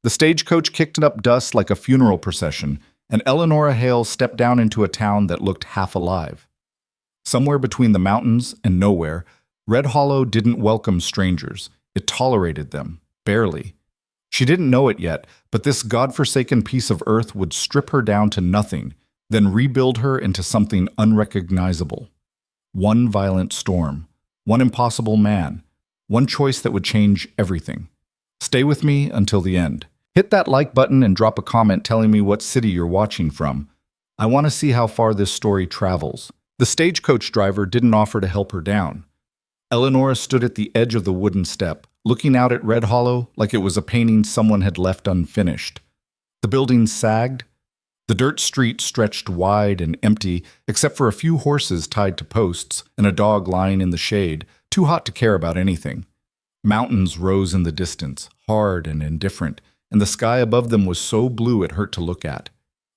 The stagecoach kicked up dust like a funeral procession, and Eleanora Hale stepped down into a town that looked half alive. Somewhere between the mountains and nowhere, Red Hollow didn't welcome strangers. It tolerated them, barely. She didn't know it yet, but this godforsaken piece of earth would strip her down to nothing, then rebuild her into something unrecognizable. One violent storm, one impossible man, one choice that would change everything. Stay with me until the end. Hit that like button and drop a comment telling me what city you're watching from. I want to see how far this story travels. The stagecoach driver didn't offer to help her down. Eleanora stood at the edge of the wooden step, looking out at Red Hollow like it was a painting someone had left unfinished. The building sagged. The dirt street stretched wide and empty, except for a few horses tied to posts and a dog lying in the shade, too hot to care about anything. Mountains rose in the distance, hard and indifferent, and the sky above them was so blue it hurt to look at.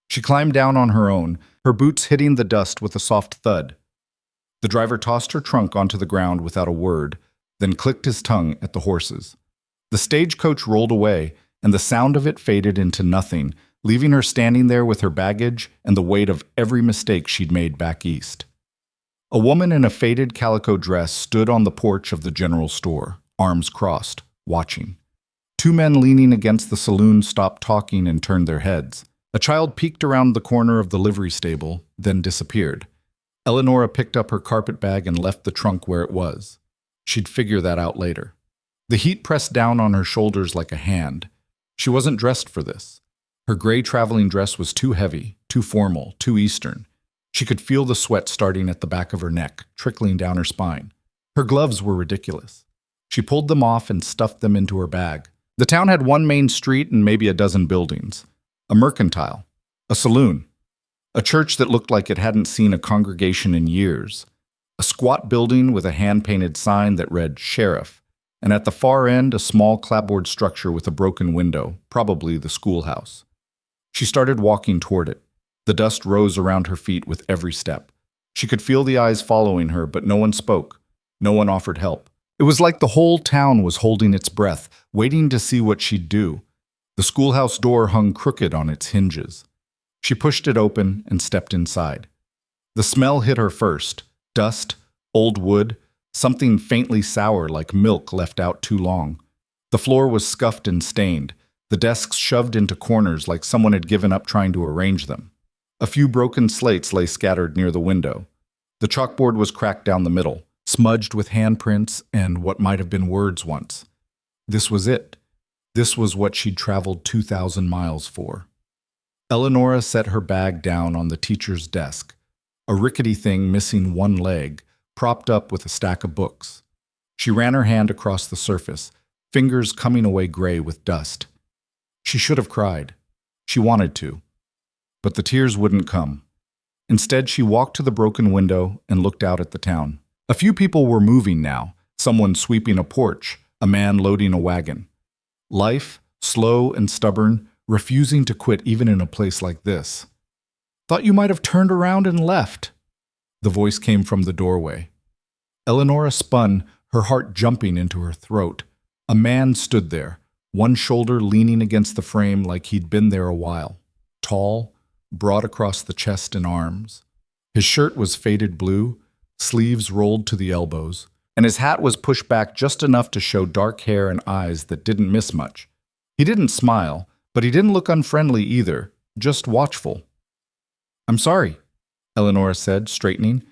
She climbed down on her own, her boots hitting the dust with a soft thud. The driver tossed her trunk onto the ground without a word, then clicked his tongue at the horses. The stagecoach rolled away, and the sound of it faded into nothing, leaving her standing there with her baggage and the weight of every mistake she'd made back east. A woman in a faded calico dress stood on the porch of the general store, arms crossed, watching. Two men leaning against the saloon stopped talking and turned their heads. A child peeked around the corner of the livery stable, then disappeared. Eleanora picked up her carpet bag and left the trunk where it was. She'd figure that out later. The heat pressed down on her shoulders like a hand. She wasn't dressed for this. Her gray traveling dress was too heavy, too formal, too Eastern. She could feel the sweat starting at the back of her neck, trickling down her spine. Her gloves were ridiculous. She pulled them off and stuffed them into her bag. The town had one main street and maybe a dozen buildings. A mercantile, a saloon, a church that looked like it hadn't seen a congregation in years, a squat building with a hand-painted sign that read Sheriff, and at the far end a small clapboard structure with a broken window, probably the schoolhouse. She started walking toward it. The dust rose around her feet with every step. She could feel the eyes following her, but no one spoke. No one offered help. It was like the whole town was holding its breath, waiting to see what she'd do. The schoolhouse door hung crooked on its hinges. She pushed it open and stepped inside. The smell hit her first. Dust, old wood, something faintly sour like milk left out too long. The floor was scuffed and stained, the desks shoved into corners like someone had given up trying to arrange them. A few broken slates lay scattered near the window. The chalkboard was cracked down the middle, smudged with handprints and what might have been words once. This was it. This was what she'd traveled 2,000 miles for. Eleanora set her bag down on the teacher's desk, a rickety thing missing one leg, propped up with a stack of books. She ran her hand across the surface, fingers coming away gray with dust. She should have cried. She wanted to. But the tears wouldn't come. Instead, she walked to the broken window and looked out at the town. A few people were moving now, someone sweeping a porch, a man loading a wagon. Life, slow and stubborn, refusing to quit even in a place like this. "Thought you might have turned around and left." The voice came from the doorway. Eleanora spun, her heart jumping into her throat. A man stood there, one shoulder leaning against the frame like he'd been there a while. Tall, broad across the chest and arms. His shirt was faded blue, sleeves rolled to the elbows, and his hat was pushed back just enough to show dark hair and eyes that didn't miss much. He didn't smile, but he didn't look unfriendly either, just watchful. "I'm sorry," Eleanora said, straightening.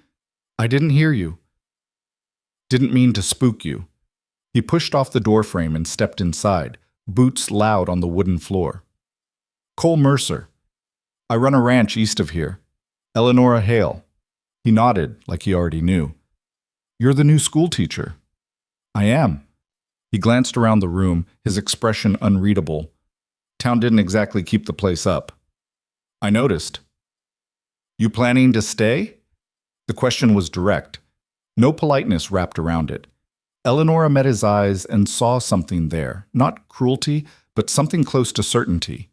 "I didn't hear you. Didn't mean to spook you." He pushed off the doorframe and stepped inside, boots loud on the wooden floor. "Cole Mercer. I run a ranch east of here. Eleanora Hale." He nodded like he already knew. "You're the new school teacher." "I am." He glanced around the room, his expression unreadable. Town didn't exactly keep the place up. "I noticed." "You planning to stay?" The question was direct. No politeness wrapped around it. Eleanora met his eyes and saw something there, not cruelty, but something close to certainty.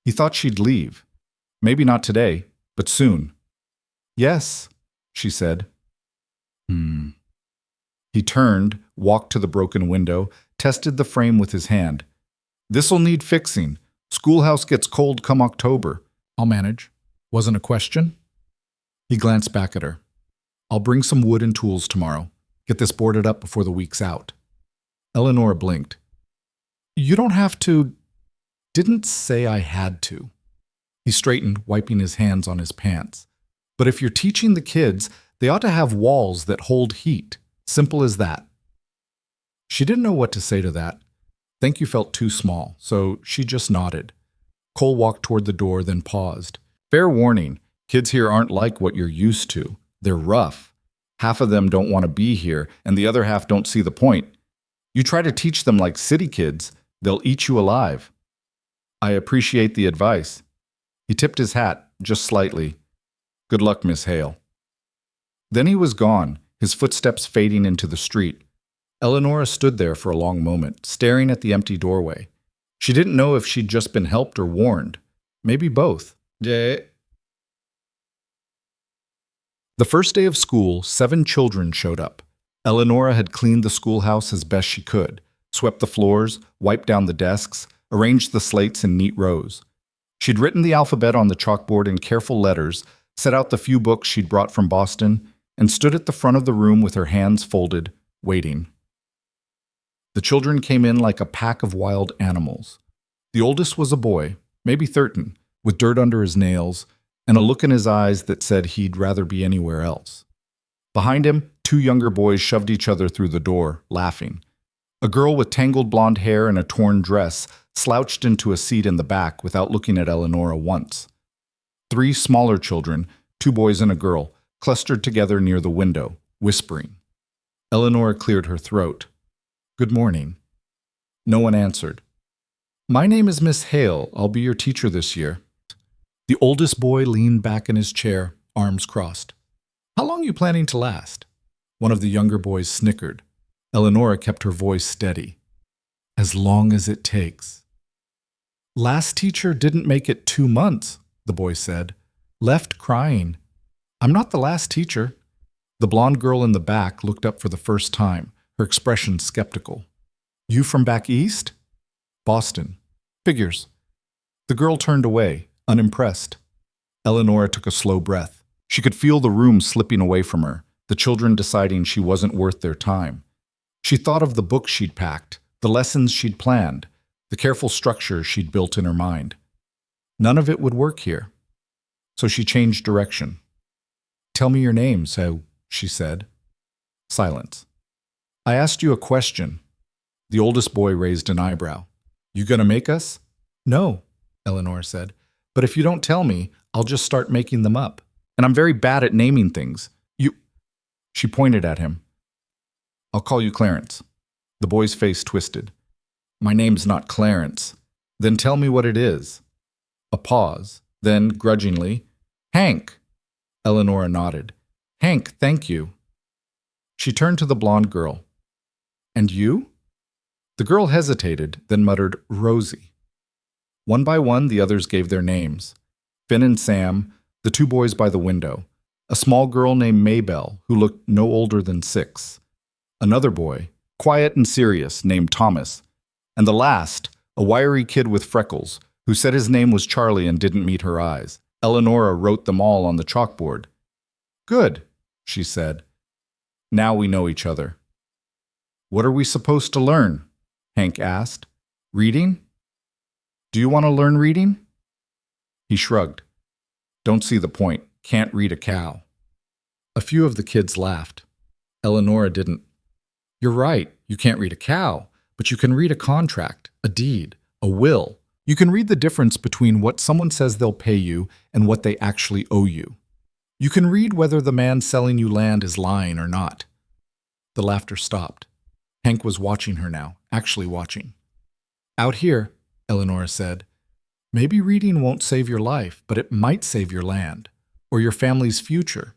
He thought she'd leave. Maybe not today, but soon. "Yes," she said. He turned, walked to the broken window, tested the frame with his hand. This'll need fixing. Schoolhouse gets cold come October. I'll manage. Wasn't a question? He glanced back at her. I'll bring some wood and tools tomorrow. Get this boarded up before the week's out. Eleanor blinked. You don't have to. Didn't say I had to. He straightened, wiping his hands on his pants. But if you're teaching the kids, they ought to have walls that hold heat. Simple as that. She didn't know what to say to that. Thank you felt too small, so she just nodded. Cole walked toward the door, then paused. Fair warning, kids here aren't like what you're used to. They're rough. Half of them don't want to be here, and the other half don't see the point. You try to teach them like city kids, they'll eat you alive. I appreciate the advice. He tipped his hat, just slightly. Good luck, Miss Hale. Then he was gone, his footsteps fading into the street. Eleanor stood there for a long moment, staring at the empty doorway. She didn't know if she'd just been helped or warned. Maybe both. The first day of school, 7 children showed up. Eleanor had cleaned the schoolhouse as best she could, swept the floors, wiped down the desks, arranged the slates in neat rows. She'd written the alphabet on the chalkboard in careful letters, set out the few books she'd brought from Boston, and stood at the front of the room with her hands folded, waiting. The children came in like a pack of wild animals. The oldest was a boy, maybe 13, with dirt under his nails, and a look in his eyes that said he'd rather be anywhere else. Behind him, 2 younger boys shoved each other through the door, laughing. A girl with tangled blonde hair and a torn dress slouched into a seat in the back without looking at Eleanor once. 3 smaller children, 2 boys and a girl, clustered together near the window, whispering. Eleanor cleared her throat. Good morning. No one answered. My name is Miss Hale. I'll be your teacher this year. The oldest boy leaned back in his chair, arms crossed. How long are you planning to last? One of the younger boys snickered. Eleanor kept her voice steady. As long as it takes. Last teacher didn't make it 2 months, the boy said. Left crying. I'm not the last teacher. The blonde girl in the back looked up for the first time, her expression skeptical. You from back east? Boston. Figures. The girl turned away, unimpressed. Eleanor took a slow breath. She could feel the room slipping away from her, the children deciding she wasn't worth their time. She thought of the books she'd packed, the lessons she'd planned, the careful structure she'd built in her mind. None of it would work here. So she changed direction. Tell me your name, so, she said. Silence. I asked you a question. The oldest boy raised an eyebrow. You gonna make us? No, Eleanor said. But if you don't tell me, I'll just start making them up. And I'm very bad at naming things. She pointed at him. I'll call you Clarence. The boy's face twisted. My name's not Clarence. Then tell me what it is. A pause. Then, grudgingly, Hank. Eleanor nodded. Hank, thank you. She turned to the blonde girl. And you? The girl hesitated, then muttered, Rosie. One by one, the others gave their names. Finn and Sam, the 2 boys by the window. A small girl named Maybelle, who looked no older than 6. Another boy, quiet and serious, named Thomas. And the last, a wiry kid with freckles, who said his name was Charlie and didn't meet her eyes. Eleonora wrote them all on the chalkboard. Good, she said. Now we know each other. What are we supposed to learn? Hank asked. Reading? Do you want to learn reading? He shrugged. Don't see the point. Can't read a cow. A few of the kids laughed. Eleonora didn't. You're right. You can't read a cow, but you can read a contract, a deed, a will. You can read the difference between what someone says they'll pay you and what they actually owe you. You can read whether the man selling you land is lying or not. The laughter stopped. Hank was watching her now, actually watching. Out here, Eleonora said, maybe reading won't save your life, but it might save your land, or your family's future.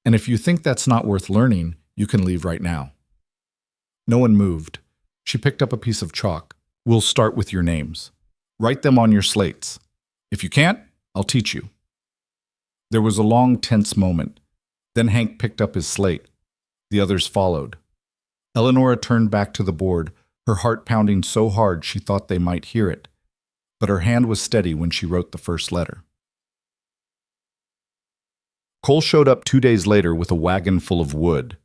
And if you think that's not worth learning, you can leave right now. No one moved. She picked up a piece of chalk. We'll start with your names. Write them on your slates. If you can't, I'll teach you. There was a long, tense moment. Then Hank picked up his slate. The others followed. Eleonora turned back to the board, her heart pounding so hard she thought they might hear it, but her hand was steady when she wrote the first letter. Cole showed up 2 days later with a wagon full of wood.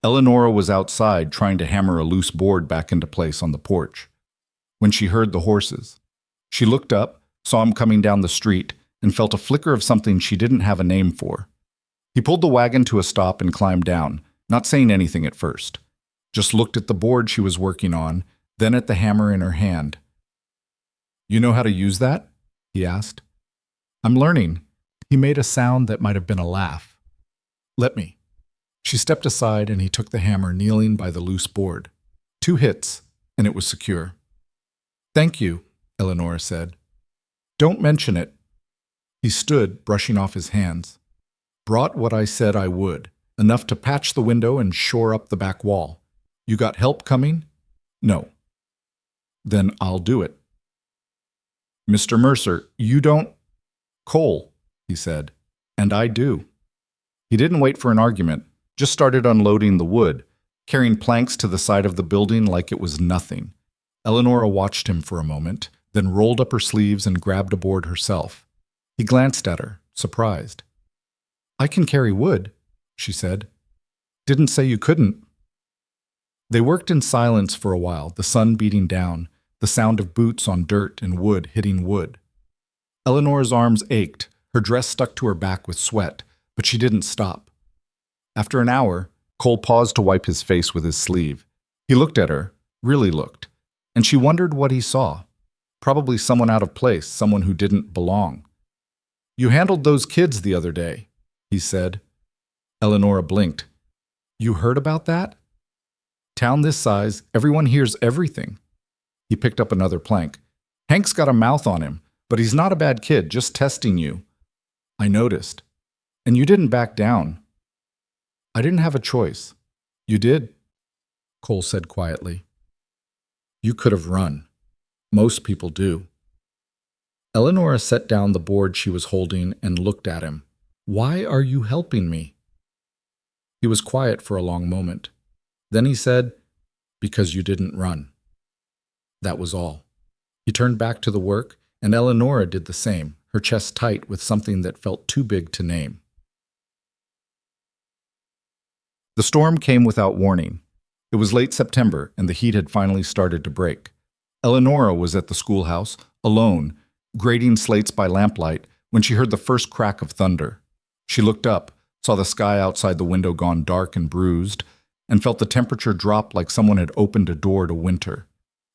Eleonora was outside trying to hammer a loose board back into place on the porch when she heard the horses. She looked up, saw him coming down the street, and felt a flicker of something she didn't have a name for. He pulled the wagon to a stop and climbed down, not saying anything at first. Just looked at the board she was working on, then at the hammer in her hand. "You know how to use that?" he asked. "I'm learning." He made a sound that might have been a laugh. "Let me." She stepped aside and he took the hammer, kneeling by the loose board. 2 hits, and it was secure. "Thank you," Eleonora said. "Don't mention it." He stood, brushing off his hands. "Brought what I said I would, enough to patch the window and shore up the back wall. You got help coming?" "No." "Then I'll do it." "Mr. Mercer, you don't—" "Cole," he said, "and I do." He didn't wait for an argument, just started unloading the wood, carrying planks to the side of the building like it was nothing. Eleonora watched him for a moment, then rolled up her sleeves and grabbed a board herself. He glanced at her, surprised. "I can carry wood," she said. "Didn't say you couldn't." They worked in silence for a while, the sun beating down, the sound of boots on dirt and wood hitting wood. Eleonora's arms ached, her dress stuck to her back with sweat, but she didn't stop. After an hour, Cole paused to wipe his face with his sleeve. He looked at her, really looked, and she wondered what he saw. Probably someone out of place, someone who didn't belong. "You handled those kids the other day," he said. Eleonora blinked. "You heard about that? Town this size, everyone hears everything." He picked up another plank. "Hank's got a mouth on him, but he's not a bad kid, just testing you." "I noticed. And you didn't back down." "I didn't have a choice." "You did," Cole said quietly. "You could have run. Most people do." Eleonora set down the board she was holding and looked at him. "Why are you helping me?" He was quiet for a long moment. Then he said, "Because you didn't run." That was all. He turned back to the work, and Eleonora did the same, her chest tight with something that felt too big to name. The storm came without warning. It was late September, and the heat had finally started to break. Eleonora was at the schoolhouse, alone, grading slates by lamplight, when she heard the first crack of thunder. She looked up, saw the sky outside the window gone dark and bruised, and felt the temperature drop like someone had opened a door to winter.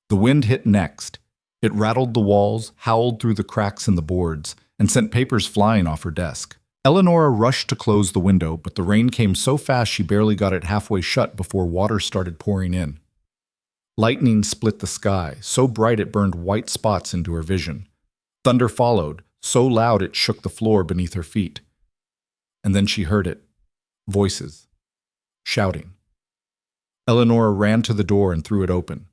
The wind hit next. It rattled the walls, howled through the cracks in the boards, and sent papers flying off her desk. Eleonora rushed to close the window, but the rain came so fast she barely got it halfway shut before water started pouring in. Lightning split the sky, so bright it burned white spots into her vision. Thunder followed, so loud it shook the floor beneath her feet. And then she heard it. Voices. Shouting. Eleonora ran to the door and threw it open.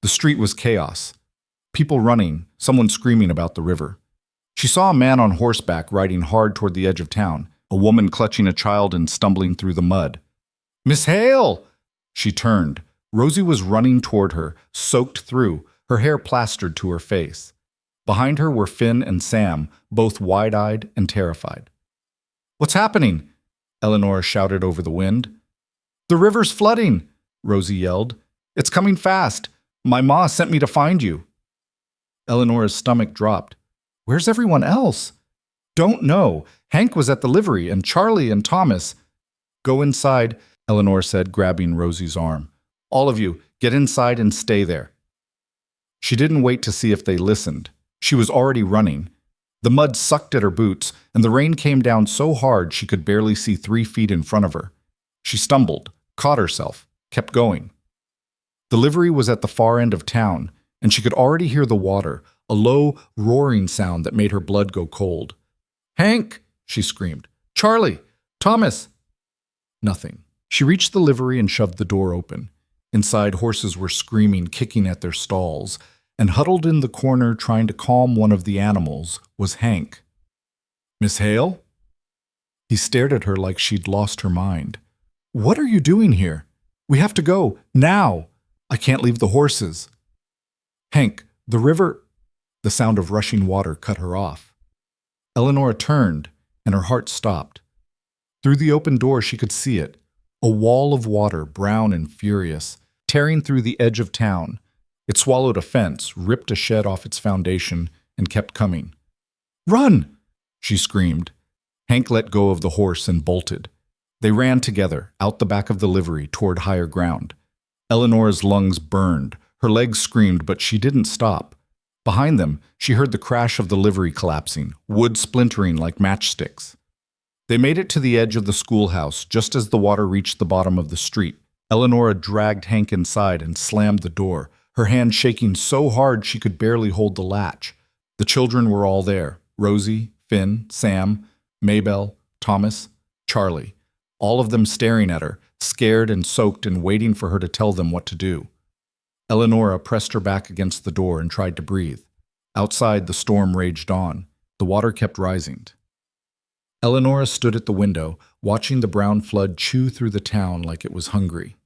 The street was chaos. People running, someone screaming about the river. She saw a man on horseback riding hard toward the edge of town, a woman clutching a child and stumbling through the mud. "Miss Hale!" She turned. Rosie was running toward her, soaked through, her hair plastered to her face. Behind her were Finn and Sam, both wide-eyed and terrified. "What's happening?" Eleonora shouted over the wind. "The river's flooding!" Rosie yelled. "It's coming fast. My ma sent me to find you." Eleonora's stomach dropped. "Where's everyone else?" "Don't know. Hank was at the livery, and Charlie and Thomas." "Go inside," Eleonora said, grabbing Rosie's arm. "All of you, get inside and stay there." She didn't wait to see if they listened. She was already running. The mud sucked at her boots, and the rain came down so hard she could barely see 3 feet in front of her. She stumbled, caught herself, kept going. The livery was at the far end of town, and she could already hear the water, a low, roaring sound that made her blood go cold. "Hank!" she screamed. "Charlie! Thomas!" Nothing. She reached the livery and shoved the door open. Inside, horses were screaming, kicking at their stalls, and huddled in the corner trying to calm one of the animals was Hank. "Miss Hale?" He stared at her like she'd lost her mind. "What are you doing here? We have to go, now! I can't leave the horses." Hank, the river. The sound of rushing water cut her off. Eleanor turned, and her heart stopped. Through the open door she could see it, a wall of water, brown and furious, tearing through the edge of town. It swallowed a fence, ripped a shed off its foundation, and kept coming. "Run!" she screamed. Hank let go of the horse and bolted. They ran together, out the back of the livery, toward higher ground. Eleanor's lungs burned. Her legs screamed, but she didn't stop. Behind them, she heard the crash of the livery collapsing, wood splintering like matchsticks. They made it to the edge of the schoolhouse just as the water reached the bottom of the street. Eleanor dragged Hank inside and slammed the door, her hand shaking so hard she could barely hold the latch. The children were all there: Rosie, Finn, Sam, Maybelle, Thomas, Charlie, all of them staring at her, scared and soaked and waiting for her to tell them what to do. Eleanor pressed her back against the door and tried to breathe. Outside, the storm raged on. The water kept rising. Eleanor stood at the window, watching the brown flood chew through the town like it was hungry.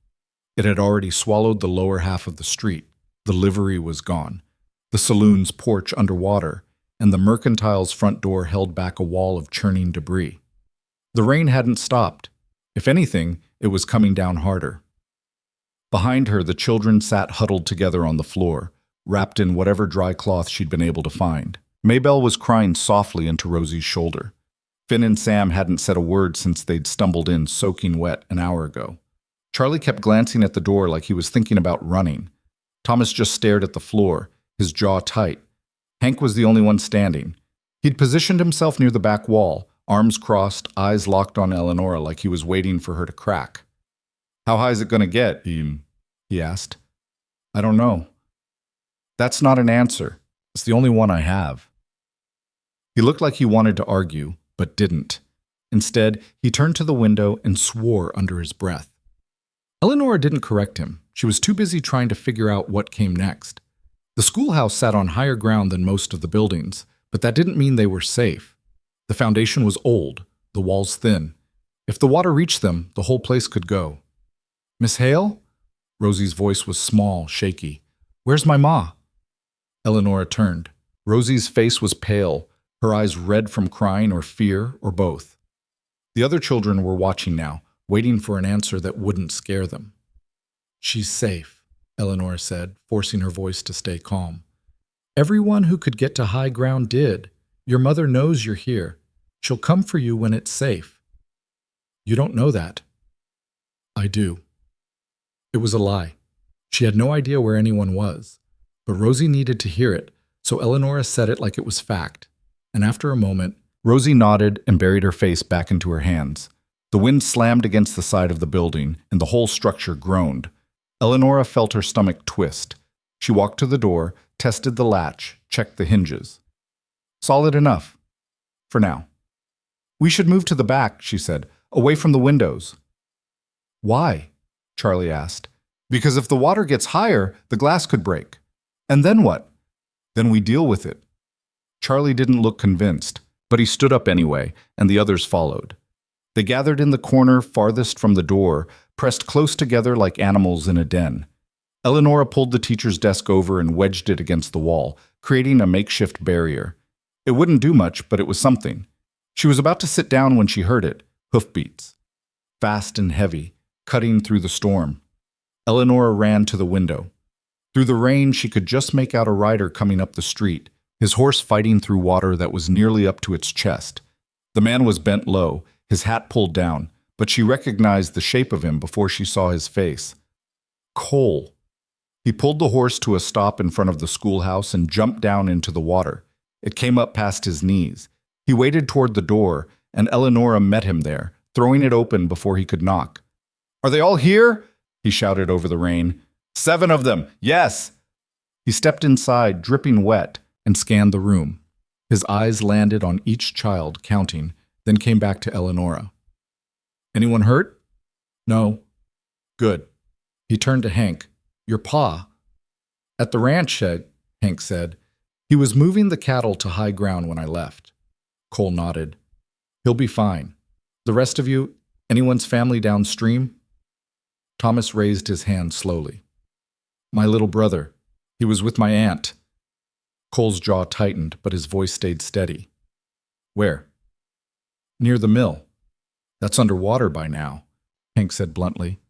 It had already swallowed the lower half of the street. The livery was gone, the saloon's porch underwater, and the mercantile's front door held back a wall of churning debris. The rain hadn't stopped. If anything, it was coming down harder. Behind her, the children sat huddled together on the floor, wrapped in whatever dry cloth she'd been able to find. Maybelle was crying softly into Rosie's shoulder. Finn and Sam hadn't said a word since they'd stumbled in soaking wet an hour ago. Charlie kept glancing at the door like he was thinking about running. Thomas just stared at the floor, his jaw tight. Hank was the only one standing. He'd positioned himself near the back wall, arms crossed, eyes locked on Eleanor like he was waiting for her to crack. "How high is it going to get, he asked. "I don't know." "That's not an answer. It's the only one I have." He looked like he wanted to argue, but didn't. Instead, he turned to the window and swore under his breath. Eleanor didn't correct him. She was too busy trying to figure out what came next. The schoolhouse sat on higher ground than most of the buildings, but that didn't mean they were safe. The foundation was old, the walls thin. If the water reached them, the whole place could go. "Miss Hale?" Rosie's voice was small, shaky. "Where's my ma?" Eleanor turned. Rosie's face was pale, her eyes red from crying or fear or both. The other children were watching now, waiting for an answer that wouldn't scare them. "She's safe," Eleanor said, forcing her voice to stay calm. "Everyone who could get to high ground did. Your mother knows you're here. She'll come for you when it's safe." "You don't know that." "I do." It was a lie. She had no idea where anyone was. But Rosie needed to hear it, so Eleanor said it like it was fact. And after a moment, Rosie nodded and buried her face back into her hands. The wind slammed against the side of the building, and the whole structure groaned. Eleanor felt her stomach twist. She walked to the door, tested the latch, checked the hinges. Solid enough. For now. "We should move to the back," she said, "away from the windows." "Why?" Charlie asked. "Because if the water gets higher, the glass could break. And then what?" "Then we deal with it." Charlie didn't look convinced, but he stood up anyway, and the others followed. They gathered in the corner farthest from the door, pressed close together like animals in a den. Eleanor pulled the teacher's desk over and wedged it against the wall, creating a makeshift barrier. It wouldn't do much, but it was something. She was about to sit down when she heard it, hoofbeats. Fast and heavy, cutting through the storm. Eleanor ran to the window. Through the rain, she could just make out a rider coming up the street, his horse fighting through water that was nearly up to its chest. The man was bent low, his hat pulled down, but she recognized the shape of him before she saw his face. Cole. He pulled the horse to a stop in front of the schoolhouse and jumped down into the water. It came up past his knees. He waded toward the door, and Eleanor met him there, throwing it open before he could knock. "Are they all here?" he shouted over the rain. "7 of them, yes!" He stepped inside, dripping wet, and scanned the room. His eyes landed on each child, counting, then came back to Eleanor. "Anyone hurt?" "No." "Good." He turned to Hank. "Your pa." "At the ranch shed," Hank said. "He was moving the cattle to high ground when I left." Cole nodded. "He'll be fine. The rest of you, anyone's family downstream?" Thomas raised his hand slowly. "My little brother. He was with my aunt. Cole's jaw tightened, but his voice stayed steady. Where? Near the mill. That's underwater by now, Hank said bluntly.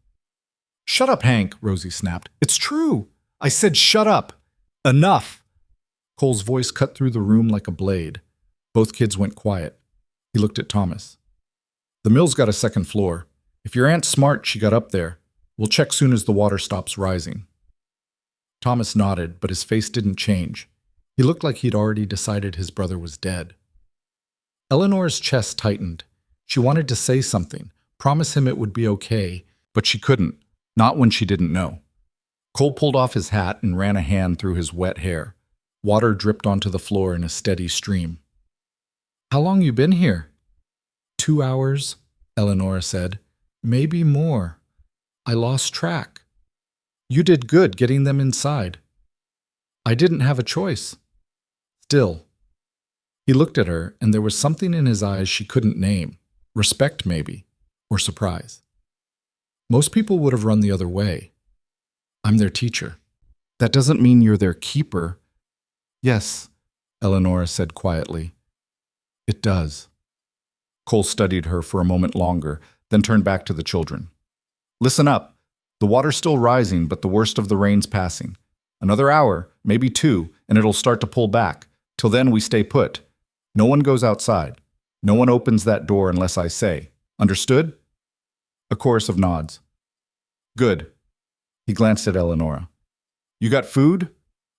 Shut up, Hank, Rosie snapped. It's true. I said shut up. Enough. Cole's voice cut through the room like a blade. Both kids went quiet. He looked at Thomas. The mill's got a second floor. If your aunt's smart, she got up there. We'll check soon as the water stops rising. Thomas nodded, but his face didn't change. He looked like he'd already decided his brother was dead. Eleanor's chest tightened. She wanted to say something, promise him it would be okay, but she couldn't, not when she didn't know. Cole pulled off his hat and ran a hand through his wet hair. Water dripped onto the floor in a steady stream. How long you been here? 2 hours, Eleanor said. Maybe more. I lost track. You did good getting them inside. I didn't have a choice. Still. He looked at her, and there was something in his eyes she couldn't name. Respect, maybe, or surprise. Most people would have run the other way. I'm their teacher. That doesn't mean you're their keeper. Yes, Eleanor said quietly. It does. Cole studied her for a moment longer, then turned back to the children. Listen up. The water's still rising, but the worst of the rain's passing. Another hour, maybe 2, and it'll start to pull back. Till then, we stay put. No one goes outside. No one opens that door unless I say. Understood? A chorus of nods. Good. He glanced at Eleonora. You got food?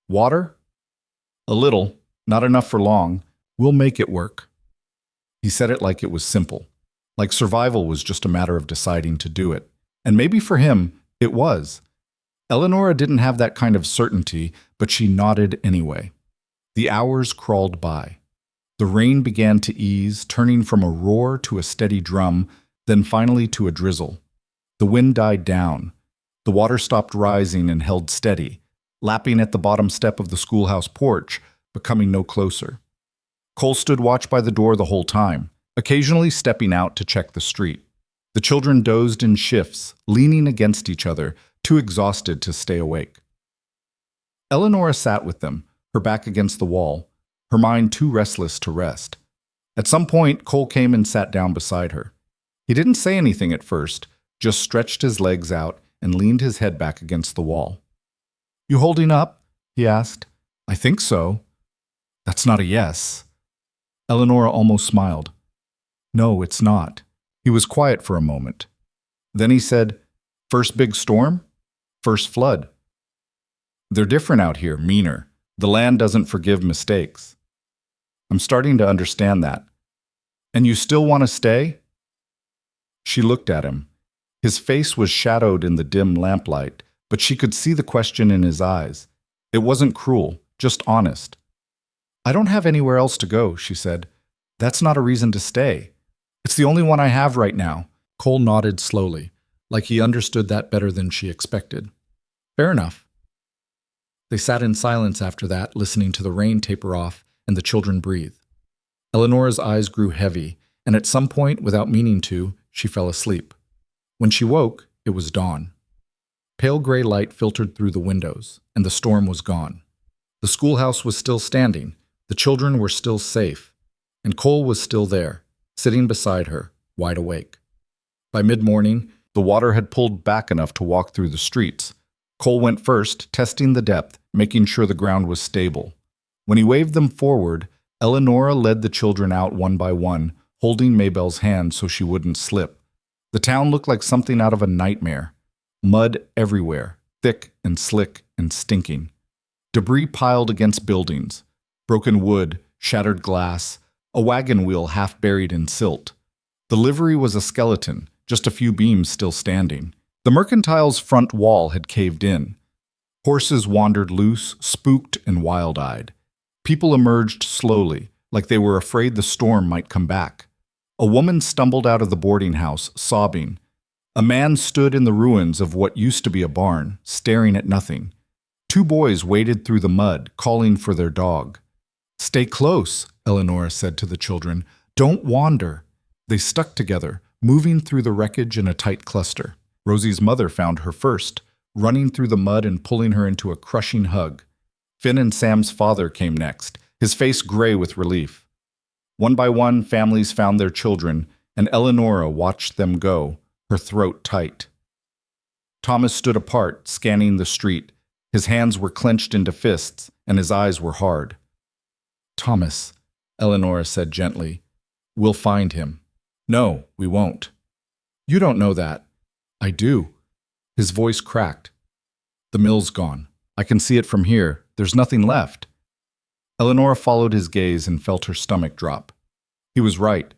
Water? A little. Not enough for long. We'll make it work. He said it like it was simple. Like survival was just a matter of deciding to do it. And maybe for him, it was. Eleonora didn't have that kind of certainty, but she nodded anyway. The hours crawled by. The rain began to ease, turning from a roar to a steady drum, then finally to a drizzle. The wind died down. The water stopped rising and held steady, lapping at the bottom step of the schoolhouse porch, but coming no closer. Cole stood watch by the door the whole time, occasionally stepping out to check the street. The children dozed in shifts, leaning against each other, too exhausted to stay awake. Eleonora sat with them, her back against the wall, her mind too restless to rest. At some point, Cole came and sat down beside her. He didn't say anything at first, just stretched his legs out and leaned his head back against the wall. You holding up? He asked. I think so. That's not a yes. Eleonora almost smiled. No, it's not. He was quiet for a moment. Then he said, First big storm? First flood. They're different out here, meaner. The land doesn't forgive mistakes. I'm starting to understand that. And you still want to stay? She looked at him. His face was shadowed in the dim lamplight, but she could see the question in his eyes. It wasn't cruel, just honest. I don't have anywhere else to go, she said. That's not a reason to stay. It's the only one I have right now. Cole nodded slowly, like he understood that better than she expected. Fair enough. They sat in silence after that, listening to the rain taper off and the children breathe. Eleonora's eyes grew heavy, and at some point, without meaning to, she fell asleep. When she woke, it was dawn. Pale gray light filtered through the windows, and the storm was gone. The schoolhouse was still standing, the children were still safe, and Cole was still there, sitting beside her, wide awake. By mid-morning, the water had pulled back enough to walk through the streets. Cole went first, testing the depth, making sure the ground was stable. When he waved them forward, Eleonora led the children out one by one, holding Maybelle's hand so she wouldn't slip. The town looked like something out of a nightmare. Mud everywhere, thick and slick and stinking. Debris piled against buildings. Broken wood, shattered glass, a wagon wheel half buried in silt. The livery was a skeleton, just a few beams still standing. The mercantile's front wall had caved in. Horses wandered loose, spooked and wild-eyed. People emerged slowly, like they were afraid the storm might come back. A woman stumbled out of the boarding house, sobbing. A man stood in the ruins of what used to be a barn, staring at nothing. 2 boys waded through the mud, calling for their dog. Stay close, Eleonora said to the children. Don't wander. They stuck together, moving through the wreckage in a tight cluster. Rosie's mother found her first, running through the mud and pulling her into a crushing hug. Finn and Sam's father came next, his face gray with relief. One by one, families found their children, and Eleonora watched them go, her throat tight. Thomas stood apart, scanning the street. His hands were clenched into fists, and his eyes were hard. "Thomas," Eleonora said gently, "we'll find him." "No, we won't." "You don't know that." "I do." His voice cracked. "The mill's gone. I can see it from here. There's nothing left." Eleonora followed his gaze and felt her stomach drop. He was right.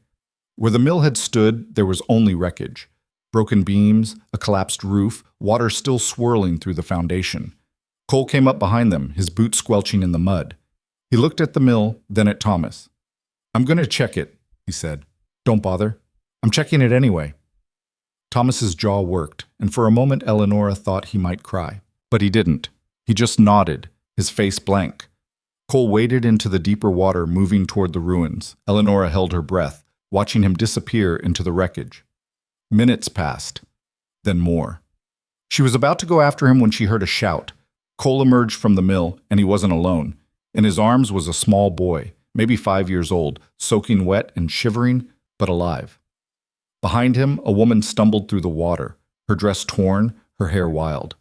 Where the mill had stood, there was only wreckage. Broken beams, a collapsed roof, water still swirling through the foundation. Cole came up behind them, his boots squelching in the mud. He looked at the mill, then at Thomas. "I'm going to check it," he said. "Don't bother. I'm checking it anyway." Thomas's jaw worked, and for a moment Eleonora thought he might cry. But he didn't. He just nodded, his face blank. Cole waded into the deeper water, moving toward the ruins. Eleonora held her breath, watching him disappear into the wreckage. Minutes passed, then more. She was about to go after him when she heard a shout. Cole emerged from the mill, and he wasn't alone. In his arms was a small boy, maybe 5 years old, soaking wet and shivering, but alive. Behind him, a woman stumbled through the water, her dress torn, her hair wild.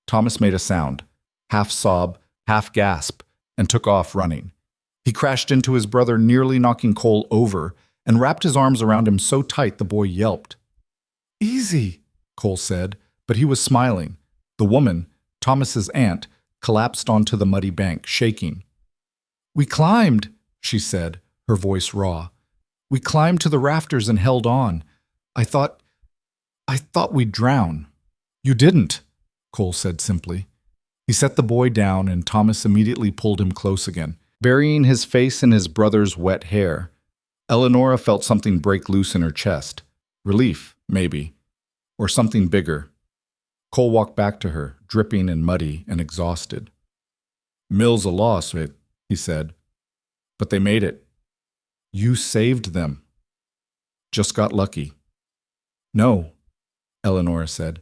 Thomas made a sound, half sob, half gasp, and took off running. He crashed into his brother, nearly knocking Cole over, and wrapped his arms around him so tight the boy yelped. "Easy," Cole said, but he was smiling. The woman, Thomas's aunt, collapsed onto the muddy bank, shaking. "We climbed," she said, her voice raw. "We climbed to the rafters and held on. I thought we'd drown." "You didn't," Cole said simply. He set the boy down, and Thomas immediately pulled him close again, burying his face in his brother's wet hair. Eleonora felt something break loose in her chest. Relief, maybe. Or something bigger. Cole walked back to her, dripping and muddy and exhausted. "Mill's a loss, he said. "But they made it. You saved them. Just got lucky." "No," Eleonora said.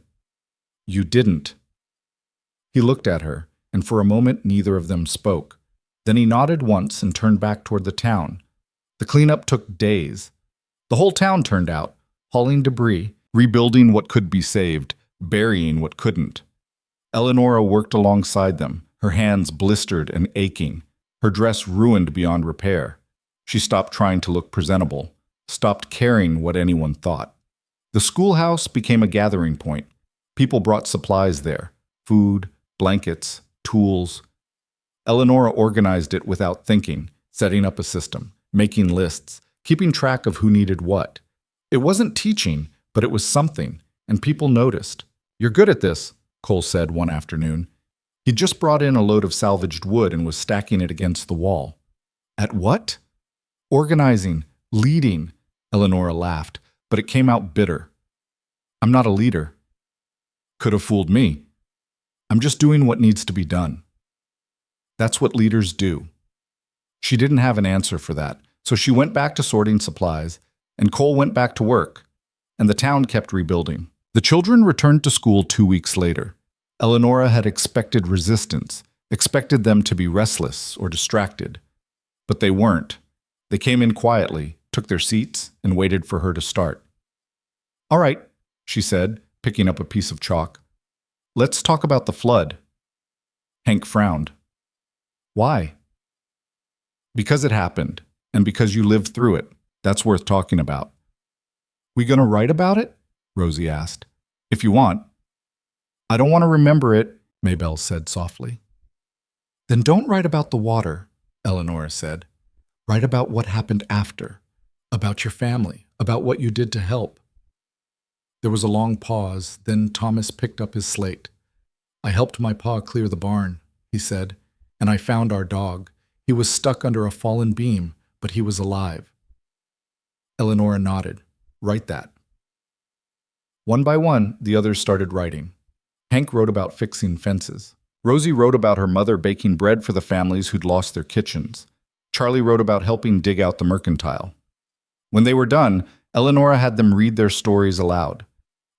"You didn't." He looked at her, and for a moment neither of them spoke. Then he nodded once and turned back toward the town. The cleanup took days. The whole town turned out, hauling debris, rebuilding what could be saved, burying what couldn't. Eleonora worked alongside them, her hands blistered and aching, her dress ruined beyond repair. She stopped trying to look presentable, stopped caring what anyone thought. The schoolhouse became a gathering point. People brought supplies there, food, blankets, tools. Eleonora organized it without thinking, setting up a system, making lists, keeping track of who needed what. It wasn't teaching, but it was something, and people noticed. "You're good at this," Cole said one afternoon. He'd just brought in a load of salvaged wood and was stacking it against the wall. "At what?" "Organizing, leading," Eleonora laughed, but it came out bitter. "I'm not a leader." "Could have fooled me. I'm just doing what needs to be done." "That's what leaders do." She didn't have an answer for that, so she went back to sorting supplies, and Cole went back to work, and the town kept rebuilding. The children returned to school 2 weeks later. Eleonora had expected resistance, expected them to be restless or distracted. But they weren't. They came in quietly, took their seats, and waited for her to start. "All right," she said, picking up a piece of chalk. "Let's talk about the flood." Hank frowned. "Why?" "Because it happened, and because you lived through it. That's worth talking about." "We gonna write about it?" Rosie asked. "If you want." "I don't want to remember it," Maybelle said softly. "Then don't write about the water," Eleonora said. "Write about what happened after, about your family, about what you did to help." There was a long pause, then Thomas picked up his slate. "I helped my pa clear the barn," he said, "and I found our dog. He was stuck under a fallen beam, but he was alive." Eleonora nodded. "Write that." One by one, the others started writing. Hank wrote about fixing fences. Rosie wrote about her mother baking bread for the families who'd lost their kitchens. Charlie wrote about helping dig out the mercantile. When they were done, Eleonora had them read their stories aloud.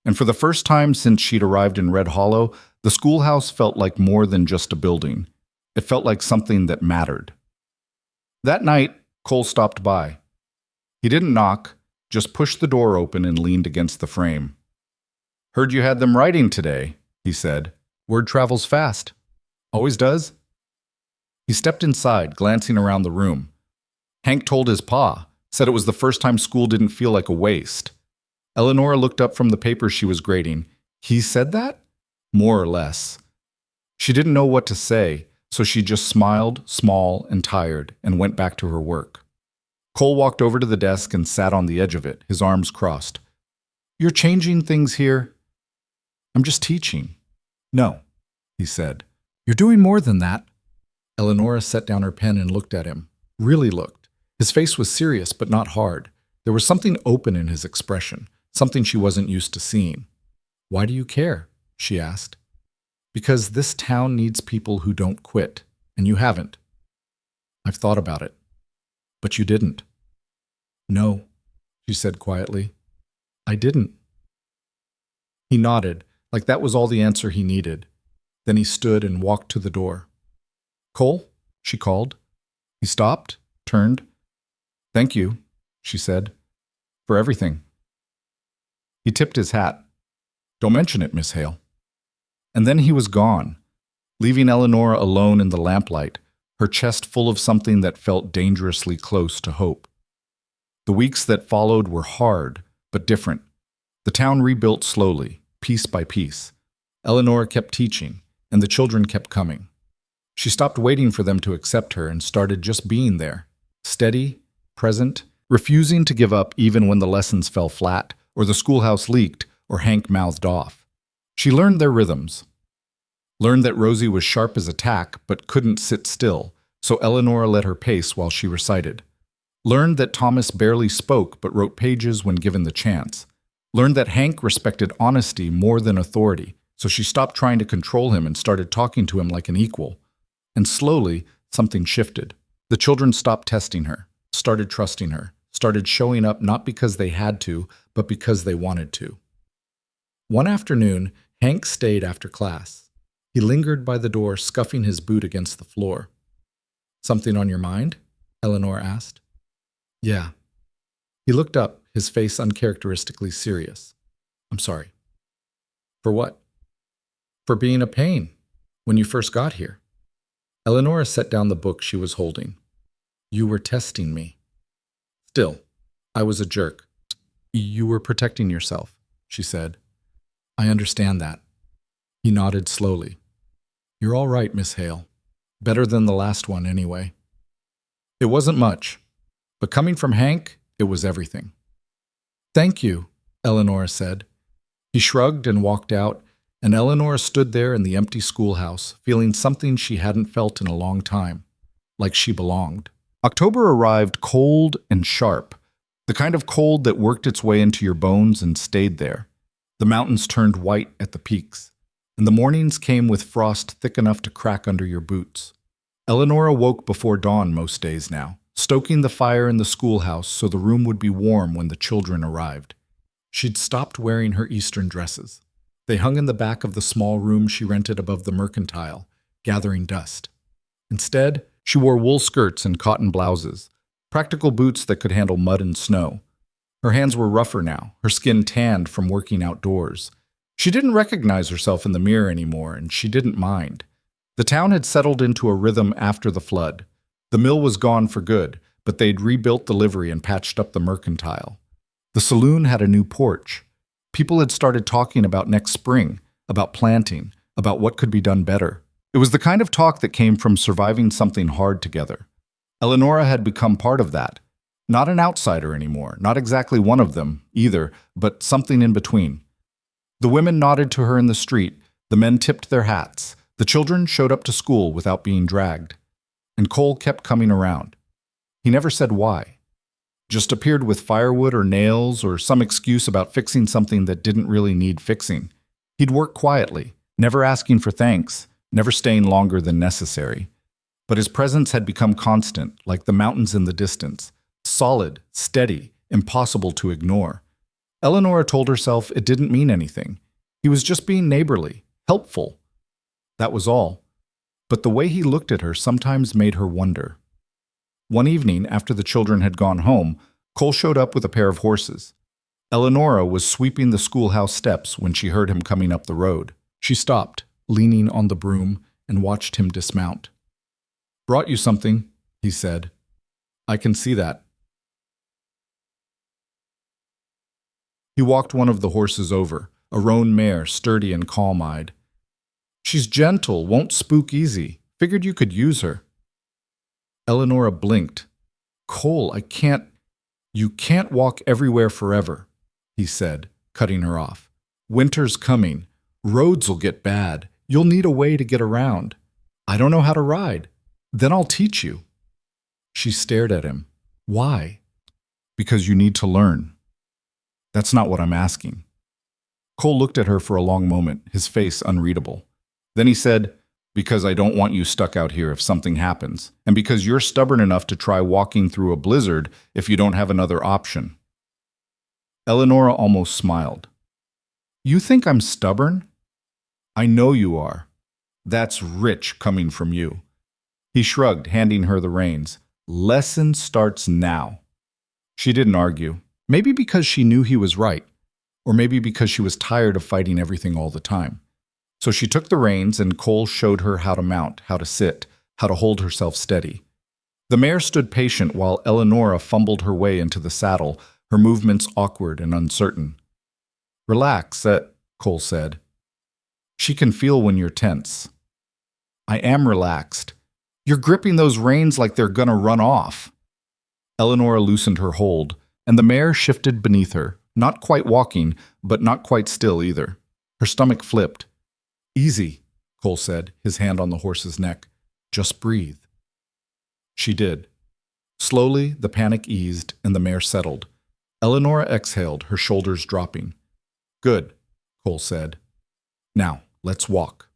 And for the first time since she'd arrived in Red Hollow, the schoolhouse felt like more than just a building. It felt like something that mattered. That night, Cole stopped by. He didn't knock, just pushed the door open and leaned against the frame. "Heard you had them writing today," he said. "Word travels fast." "Always does?" He stepped inside, glancing around the room. Hank told his pa, said it was the first time school didn't feel like a waste. Eleanor looked up from the paper she was grading. He said that? More or less. She didn't know what to say, so she just smiled, small and tired, and went back to her work. Cole walked over to the desk and sat on the edge of it, his arms crossed. "You're changing things here?" "I'm just teaching." "No," he said. "You're doing more than that." Eleonora set down her pen and looked at him. Really looked. His face was serious, but not hard. There was something open in his expression, something she wasn't used to seeing. "Why do you care?" she asked. "Because this town needs people who don't quit, and you haven't." "I've thought about it." "But you didn't." "No," she said quietly. "I didn't." He nodded, like that was all the answer he needed. Then he stood and walked to the door. "Cole?" she called. He stopped, turned. "Thank you," she said, "for everything." He tipped his hat. "Don't mention it, Miss Hale." And then he was gone, leaving Eleanor alone in the lamplight, her chest full of something that felt dangerously close to hope. The weeks that followed were hard, but different. The town rebuilt slowly, piece by piece. Eleanor kept teaching, and the children kept coming. She stopped waiting for them to accept her and started just being there, steady, present, refusing to give up even when the lessons fell flat, or the schoolhouse leaked, or Hank mouthed off. She learned their rhythms. Learned that Rosie was sharp as a tack, but couldn't sit still, so Eleanor let her pace while she recited. Learned that Thomas barely spoke but wrote pages when given the chance. Learned that Hank respected honesty more than authority, so she stopped trying to control him and started talking to him like an equal. And slowly, something shifted. The children stopped testing her, started trusting her, started showing up not because they had to, but because they wanted to. One afternoon, Hank stayed after class. He lingered by the door, scuffing his boot against the floor. "Something on your mind?" Eleanor asked. "Yeah." He looked up, his face uncharacteristically serious. "I'm sorry." "For what?" "For being a pain when you first got here." Eleanor set down the book she was holding. "You were testing me." "Still, I was a jerk." "You were protecting yourself," she said. "I understand that." He nodded slowly. "You're all right, Miss Hale. Better than the last one, anyway." It wasn't much, but coming from Hank, it was everything. "Thank you," Eleanor said. He shrugged and walked out, and Eleanor stood there in the empty schoolhouse, feeling something she hadn't felt in a long time, like she belonged. October arrived cold and sharp, the kind of cold that worked its way into your bones and stayed there. The mountains turned white at the peaks, and the mornings came with frost thick enough to crack under your boots. Eleanor awoke before dawn most days now, stoking the fire in the schoolhouse so the room would be warm when the children arrived. She'd stopped wearing her Eastern dresses. They hung in the back of the small room she rented above the mercantile, gathering dust. Instead, she wore wool skirts and cotton blouses, practical boots that could handle mud and snow. Her hands were rougher now, her skin tanned from working outdoors. She didn't recognize herself in the mirror anymore, and she didn't mind. The town had settled into a rhythm after the flood. The mill was gone for good, but they'd rebuilt the livery and patched up the mercantile. The saloon had a new porch. People had started talking about next spring, about planting, about what could be done better. It was the kind of talk that came from surviving something hard together. Eleonora had become part of that. Not an outsider anymore, not exactly one of them, either, but something in between. The women nodded to her in the street, the men tipped their hats, the children showed up to school without being dragged. And Cole kept coming around. He never said why. Just appeared with firewood or nails or some excuse about fixing something that didn't really need fixing. He'd work quietly, never asking for thanks, never staying longer than necessary. But his presence had become constant, like the mountains in the distance, solid, steady, impossible to ignore. Eleanor told herself it didn't mean anything. He was just being neighborly, helpful. That was all. but the way he looked at her sometimes made her wonder. One evening, after the children had gone home, Cole showed up with a pair of horses. Eleonora was sweeping the schoolhouse steps when she heard him coming up the road. She stopped, leaning on the broom, and watched him dismount. "Brought you something," he said. "I can see that." He walked one of the horses over, a roan mare, sturdy and calm-eyed. "She's gentle, won't spook easy. Figured you could use her." Eleonora blinked. "Cole, I can't—" "You can't walk everywhere forever," he said, cutting her off. "Winter's coming. Roads'll get bad. You'll need a way to get around. I don't know how to ride. Then I'll teach you." She stared at him. "Why?" "Because you need to learn." "That's not what I'm asking." Cole looked at her for a long moment, his face unreadable. Then he said, "Because I don't want you stuck out here if something happens, and because you're stubborn enough to try walking through a blizzard if you don't have another option." Eleonora almost smiled. "You think I'm stubborn?" "I know you are. That's rich coming from you." He shrugged, handing her the reins. "Lesson starts now." She didn't argue. Maybe because she knew he was right, or maybe because she was tired of fighting everything all the time. So she took the reins and Cole showed her how to mount, how to sit, how to hold herself steady. The mare stood patient while Eleonora fumbled her way into the saddle, her movements awkward and uncertain. "Relax," Cole said. "She can feel when you're tense." "I am relaxed. You're gripping those reins like they're gonna run off." Eleonora loosened her hold, and the mare shifted beneath her, not quite walking, but not quite still either. Her stomach flipped. "Easy," Cole said, his hand on the horse's neck. "Just breathe." She did. Slowly, the panic eased and the mare settled. Eleonora exhaled, her shoulders dropping. "Good," Cole said. "Now, let's walk."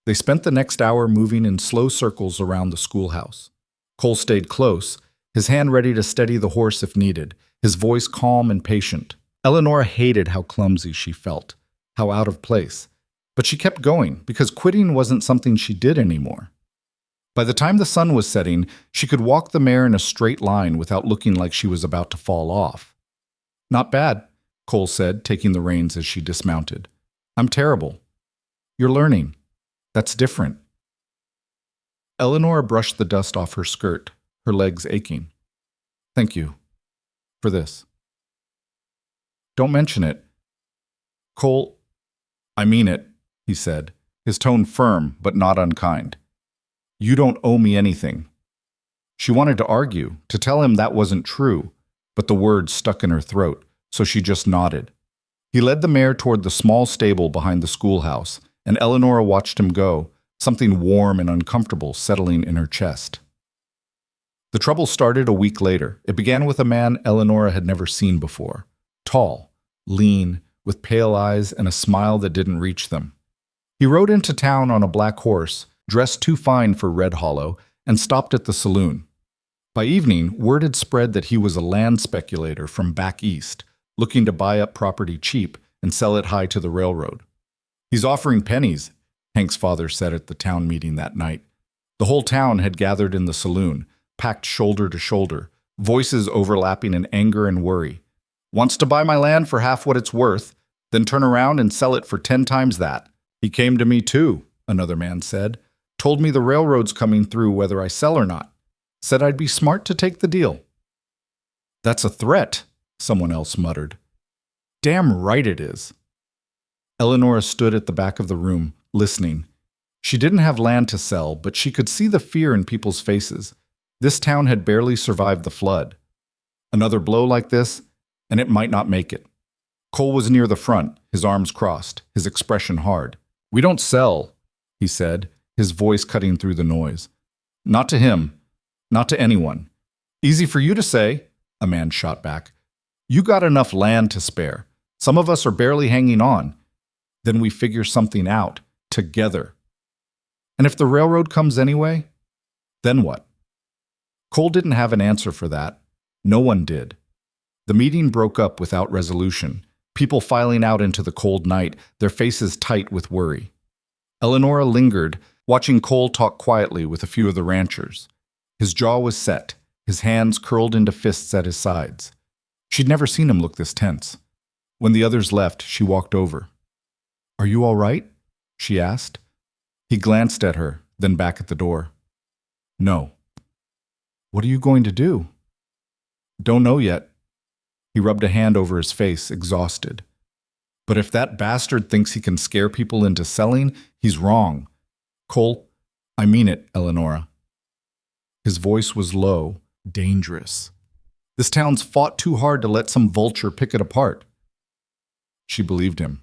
They spent the next hour moving in slow circles around the schoolhouse. Cole stayed close, his hand ready to steady the horse if needed, his voice calm and patient. Eleonora hated how clumsy she felt, how out of place. But she kept going, because quitting wasn't something she did anymore. By the time the sun was setting, she could walk the mare in a straight line without looking like she was about to fall off. "Not bad," Cole said, taking the reins as she dismounted. "I'm terrible." "You're learning. That's different." Eleonora brushed the dust off her skirt, her legs aching. "Thank you. For this." "Don't mention it." "Cole, I mean it," he said, his tone firm but not unkind. "You don't owe me anything." She wanted to argue, to tell him that wasn't true, but the words stuck in her throat, so she just nodded. He led the mare toward the small stable behind the schoolhouse, and Eleonora watched him go, something warm and uncomfortable settling in her chest. The trouble started a week later. It began with a man Eleonora had never seen before. Tall, lean, with pale eyes and a smile that didn't reach them. He rode into town on a black horse, dressed too fine for Red Hollow, and stopped at the saloon. By evening, word had spread that he was a land speculator from back east, looking to buy up property cheap and sell it high to the railroad. "He's offering pennies," Hank's father said at the town meeting that night. The whole town had gathered in the saloon, packed shoulder to shoulder, voices overlapping in anger and worry. "Wants to buy my land for half what it's worth, then turn around and sell it for 10 times that. He came to me too," another man said. "Told me the railroad's coming through whether I sell or not. Said I'd be smart to take the deal." "That's a threat," someone else muttered. "Damn right it is." Eleonora stood at the back of the room, listening. She didn't have land to sell, but she could see the fear in people's faces. This town had barely survived the flood. Another blow like this, and it might not make it. Cole was near the front, his arms crossed, his expression hard. "We don't sell," he said, his voice cutting through the noise. "Not to him. Not to anyone." "Easy for you to say," a man shot back. "You got enough land to spare. Some of us are barely hanging on. Then we figure something out, together. And if the railroad comes anyway, then what?" Cole didn't have an answer for that. No one did. The meeting broke up without resolution, people filing out into the cold night, their faces tight with worry. Eleonora lingered, watching Cole talk quietly with a few of the ranchers. His jaw was set, his hands curled into fists at his sides. She'd never seen him look this tense. When the others left, she walked over. "Are you all right?" she asked. He glanced at her, then back at the door. "No." "What are you going to do?" "Don't know yet." He rubbed a hand over his face, exhausted. "But if that bastard thinks he can scare people into selling, he's wrong. Cole, I mean it, Eleonora." His voice was low, dangerous. "This town's fought too hard to let some vulture pick it apart." She believed him,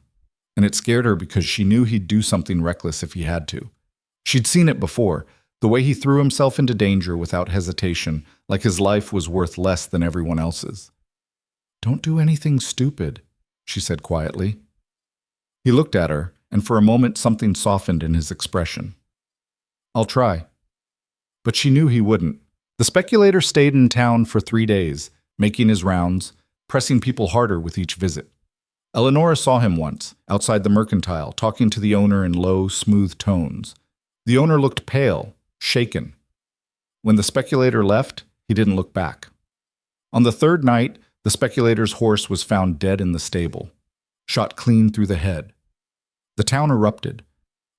and it scared her because she knew he'd do something reckless if he had to. She'd seen it before, the way he threw himself into danger without hesitation, like his life was worth less than everyone else's. "Don't do anything stupid," she said quietly. He looked at her, and for a moment something softened in his expression. "I'll try." But she knew he wouldn't. The speculator stayed in town for 3 days, making his rounds, pressing people harder with each visit. Eleonora saw him once, outside the mercantile, talking to the owner in low, smooth tones. The owner looked pale, shaken. When the speculator left, he didn't look back. On the third night, the speculator's horse was found dead in the stable, shot clean through the head. The town erupted.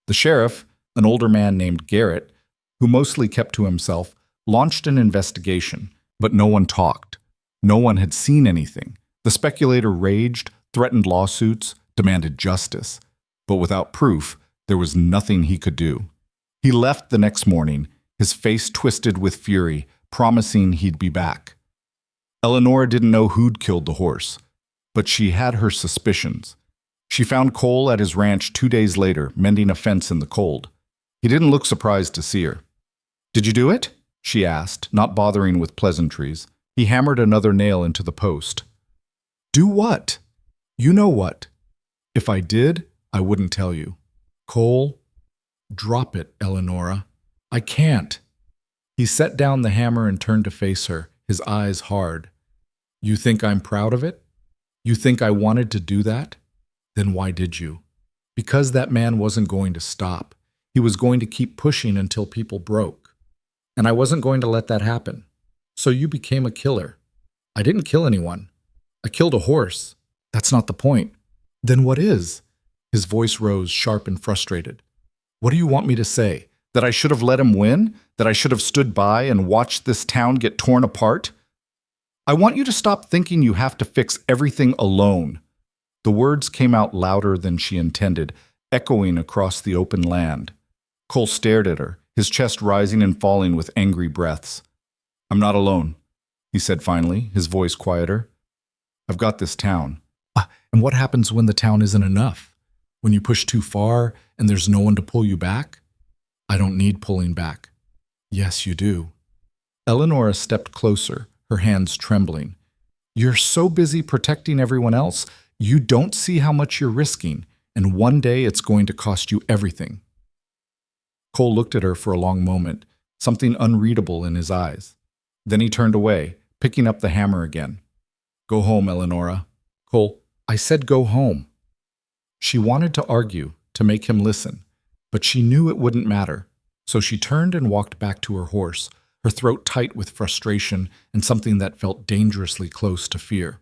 The sheriff, an older man named Garrett, who mostly kept to himself, launched an investigation, but no one talked. No one had seen anything. The speculator raged, threatened lawsuits, demanded justice. But without proof, there was nothing he could do. He left the next morning, his face twisted with fury, promising he'd be back. Eleonora didn't know who'd killed the horse, but she had her suspicions. She found Cole at his ranch 2 days later, mending a fence in the cold. He didn't look surprised to see her. "Did you do it?" she asked, not bothering with pleasantries. He hammered another nail into the post. "Do what?" "You know what." "If I did, I wouldn't tell you." "Cole, drop it, Eleonora. I can't." He set down the hammer and turned to face her, his eyes hard. "You think I'm proud of it? You think I wanted to do that? Then why did you?" "Because that man wasn't going to stop. He was going to keep pushing until people broke. And I wasn't going to let that happen. So you became a killer." "I didn't kill anyone. I killed a horse." "That's not the point." "Then what is?" His voice rose, sharp and frustrated. "What do you want me to say? That I should have let him win? That I should have stood by and watched this town get torn apart? I want you to stop thinking you have to fix everything alone." The words came out louder than she intended, echoing across the open land. Cole stared at her, his chest rising and falling with angry breaths. "I'm not alone," he said finally, his voice quieter. "I've got this town." "And what happens when the town isn't enough? When you push too far and there's no one to pull you back?" "I don't need pulling back." "Yes, you do." Eleonora stepped closer, her hands trembling. "You're so busy protecting everyone else, you don't see how much you're risking, and one day it's going to cost you everything." Cole looked at her for a long moment, something unreadable in his eyes. Then he turned away, picking up the hammer again. "Go home, Eleonora." "Cole, I said go home." She wanted to argue, to make him listen, but she knew it wouldn't matter, so she turned and walked back to her horse, her throat tight with frustration and something that felt dangerously close to fear.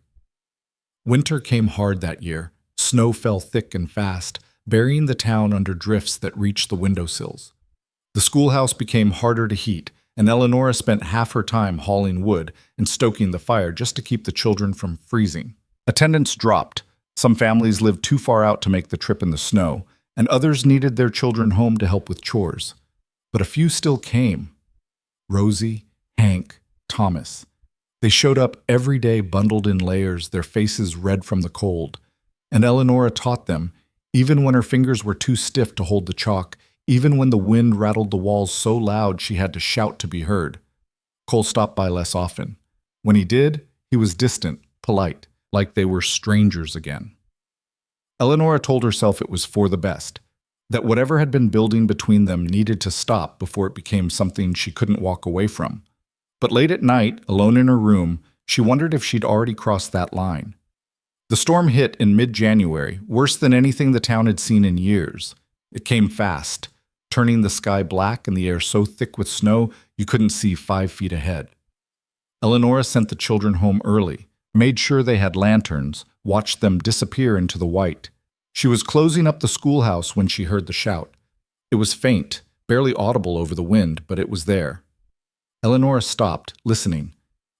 Winter came hard that year. Snow fell thick and fast, burying the town under drifts that reached the windowsills. The schoolhouse became harder to heat, and Eleonora spent half her time hauling wood and stoking the fire just to keep the children from freezing. Attendance dropped. Some families lived too far out to make the trip in the snow, and others needed their children home to help with chores. But a few still came. Rosie, Hank, Thomas. They showed up every day bundled in layers, their faces red from the cold. And Eleonora taught them, even when her fingers were too stiff to hold the chalk, even when the wind rattled the walls so loud she had to shout to be heard. Cole stopped by less often. When he did, he was distant, polite, like they were strangers again. Eleonora told herself it was for the best, that whatever had been building between them needed to stop before it became something she couldn't walk away from. But late at night, alone in her room, she wondered if she'd already crossed that line. The storm hit in mid-January, worse than anything the town had seen in years. It came fast. turning the sky black and the air so thick with snow you couldn't see 5 feet ahead. Eleonora sent the children home early, made sure they had lanterns, watched them disappear into the white. She was closing up the schoolhouse when she heard the shout. It was faint, barely audible over the wind, but it was there. Eleonora stopped, listening.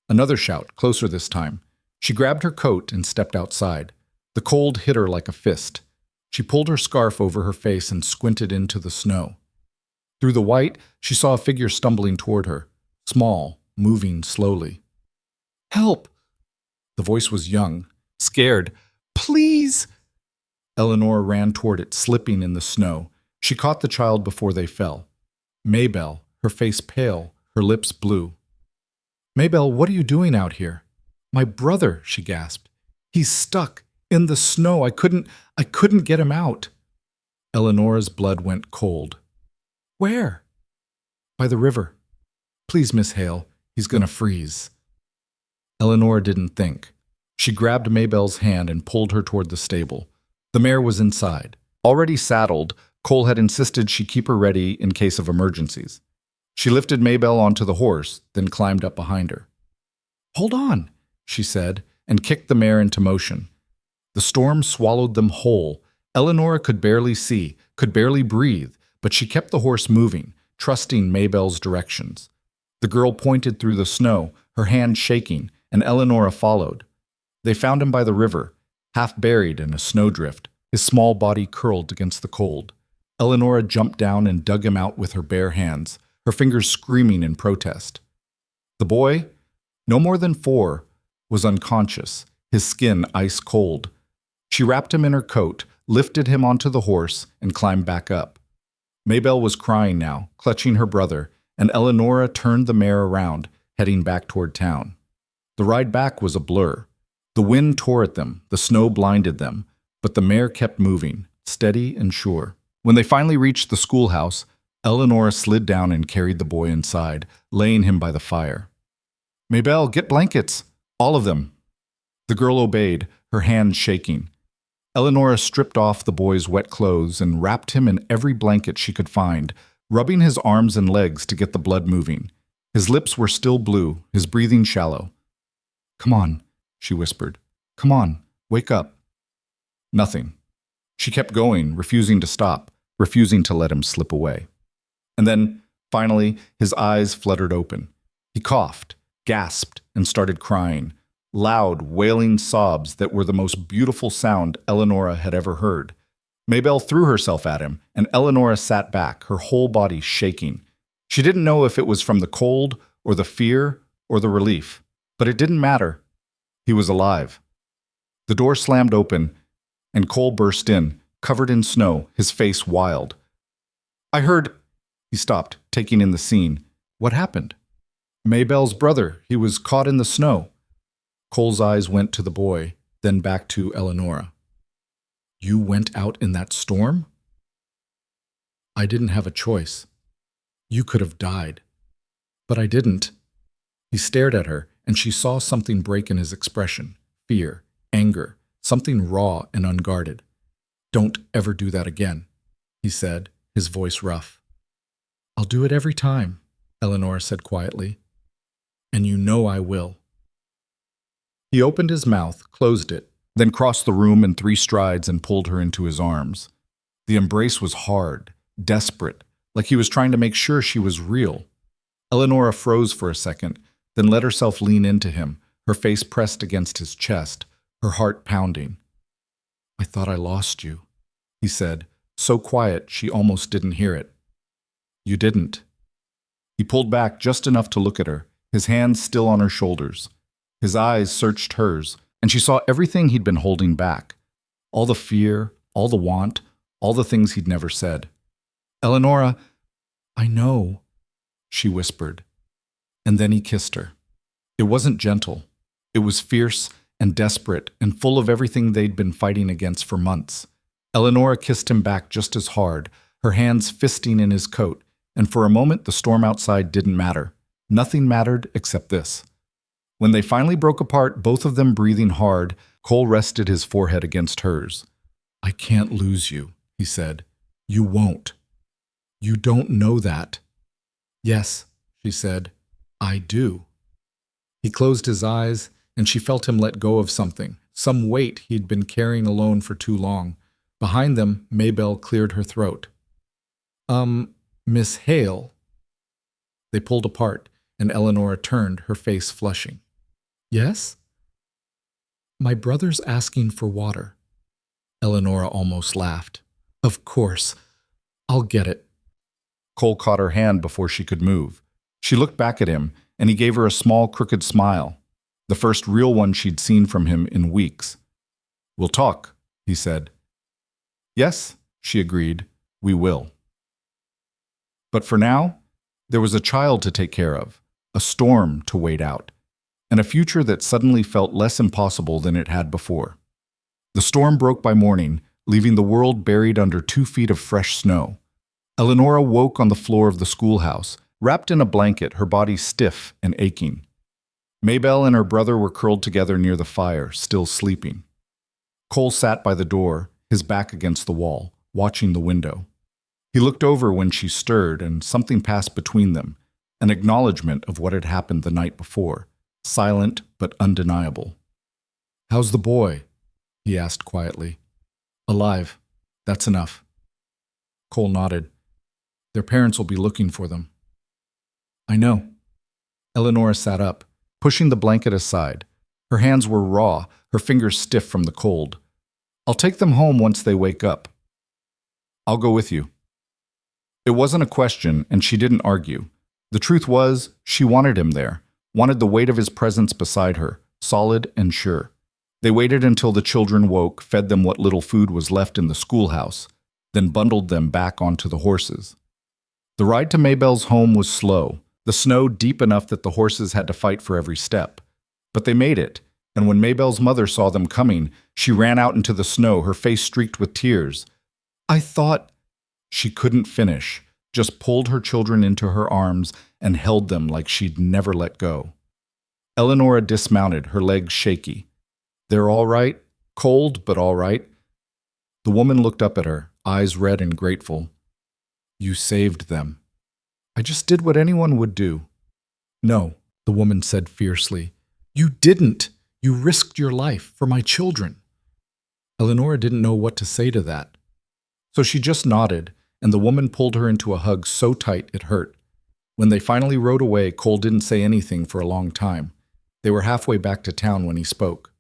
Another shout, closer this time. She grabbed her coat and stepped outside. The cold hit her like a fist. She pulled her scarf over her face and squinted into the snow. Through the white, she saw a figure stumbling toward her, small, moving slowly. "Help!" The voice was young, scared. "Please!" Eleanor ran toward it, slipping in the snow. She caught the child before they fell. Maybelle, her face pale, her lips blue. "Maybelle, what are you doing out here?" "My brother," she gasped. "He's stuck in the snow. I couldn't get him out." Eleanor's blood went cold. "Where?" "By the river. Please, Miss Hale, he's gonna freeze." Eleanor didn't think. She grabbed Maybelle's hand and pulled her toward the stable. The mare was inside. Already saddled, Cole had insisted she keep her ready in case of emergencies. She lifted Maybelle onto the horse, then climbed up behind her. "Hold on," she said, and kicked the mare into motion. The storm swallowed them whole. Eleanor could barely see, could barely breathe, but she kept the horse moving, trusting Maybelle's directions. The girl pointed through the snow, her hand shaking, and Eleonora followed. They found him by the river, half buried in a snowdrift, his small body curled against the cold. Eleonora jumped down and dug him out with her bare hands, her fingers screaming in protest. The boy, no more than 4, was unconscious, his skin ice cold. She wrapped him in her coat, lifted him onto the horse, and climbed back up. Maybelle was crying now, clutching her brother, and Eleonora turned the mare around, heading back toward town. The ride back was a blur. The wind tore at them, the snow blinded them, but the mare kept moving, steady and sure. When they finally reached the schoolhouse, Eleonora slid down and carried the boy inside, laying him by the fire. "Maybelle, get blankets, all of them." The girl obeyed, her hands shaking. Eleonora stripped off the boy's wet clothes and wrapped him in every blanket she could find, rubbing his arms and legs to get the blood moving. His lips were still blue, his breathing shallow. "Come on," she whispered. "Come on, wake up." Nothing. She kept going, refusing to stop, refusing to let him slip away. And then, finally, his eyes fluttered open. He coughed, gasped, and started crying, loud, wailing sobs that were the most beautiful sound Eleonora had ever heard. Maybelle threw herself at him, and Eleonora sat back, her whole body shaking. She didn't know if it was from the cold, or the fear, or the relief. But it didn't matter. He was alive. The door slammed open, and Cole burst in, covered in snow, his face wild. "I heard—" He stopped, taking in the scene. "What happened?" "Maybelle's brother. He was caught in the snow." Cole's eyes went to the boy, then back to Eleonora. "You went out in that storm?" "I didn't have a choice. You could have died. But I didn't." He stared at her, and she saw something break in his expression. Fear, anger, something raw and unguarded. "Don't ever do that again," he said, his voice rough. "I'll do it every time," Eleanor said quietly. "And you know I will." He opened his mouth, closed it, then crossed the room in 3 strides and pulled her into his arms. The embrace was hard, desperate, like he was trying to make sure she was real. Eleonora froze for a second, then let herself lean into him, her face pressed against his chest, her heart pounding. "I thought I lost you," he said, so quiet she almost didn't hear it. "You didn't." He pulled back just enough to look at her, his hands still on her shoulders. His eyes searched hers, and she saw everything he'd been holding back. All the fear, all the want, all the things he'd never said. "Eleonora, I know," she whispered. And then he kissed her. It wasn't gentle. It was fierce and desperate and full of everything they'd been fighting against for months. Eleonora kissed him back just as hard, her hands fisting in his coat, and for a moment the storm outside didn't matter. Nothing mattered except this. When they finally broke apart, both of them breathing hard, Cole rested his forehead against hers. "I can't lose you," he said. "You won't." You don't know that. Yes, she said, I do. He closed his eyes, and she felt him let go of something, some weight he'd been carrying alone for too long. Behind them, Maybelle cleared her throat. Miss Hale. They pulled apart, and Eleanor turned, her face flushing. Yes? My brother's asking for water. Eleanor almost laughed. Of course. I'll get it. Cole caught her hand before she could move. She looked back at him, and he gave her a small, crooked smile, the first real one she'd seen from him in weeks. We'll talk, he said. Yes, she agreed, we will. But for now, there was a child to take care of, a storm to wait out, and a future that suddenly felt less impossible than it had before. The storm broke by morning, leaving the world buried under 2 feet of fresh snow. Eleonora woke on the floor of the schoolhouse, wrapped in a blanket, her body stiff and aching. Maybelle and her brother were curled together near the fire, still sleeping. Cole sat by the door, his back against the wall, watching the window. He looked over when she stirred, and something passed between them, an acknowledgement of what had happened the night before, silent but undeniable. How's the boy? He asked quietly. Alive. That's enough. Cole nodded. Their parents will be looking for them. I know. Eleonora sat up, pushing the blanket aside. Her hands were raw, her fingers stiff from the cold. I'll take them home once they wake up. I'll go with you. It wasn't a question, and she didn't argue. The truth was, she wanted him there, wanted the weight of his presence beside her, solid and sure. They waited until the children woke, fed them what little food was left in the schoolhouse, then bundled them back onto the horses. The ride to Maybelle's home was slow, the snow deep enough that the horses had to fight for every step. But they made it, and when Maybelle's mother saw them coming, she ran out into the snow, her face streaked with tears. I thought... She couldn't finish, just pulled her children into her arms and held them like she'd never let go. Eleonora dismounted, her legs shaky. They're all right? Cold, but all right? The woman looked up at her, eyes red and grateful. You saved them. I just did what anyone would do. No, the woman said fiercely. You didn't. You risked your life for my children. Eleonora didn't know what to say to that. So she just nodded, and the woman pulled her into a hug so tight it hurt. When they finally rode away, Cole didn't say anything for a long time. They were halfway back to town when he spoke.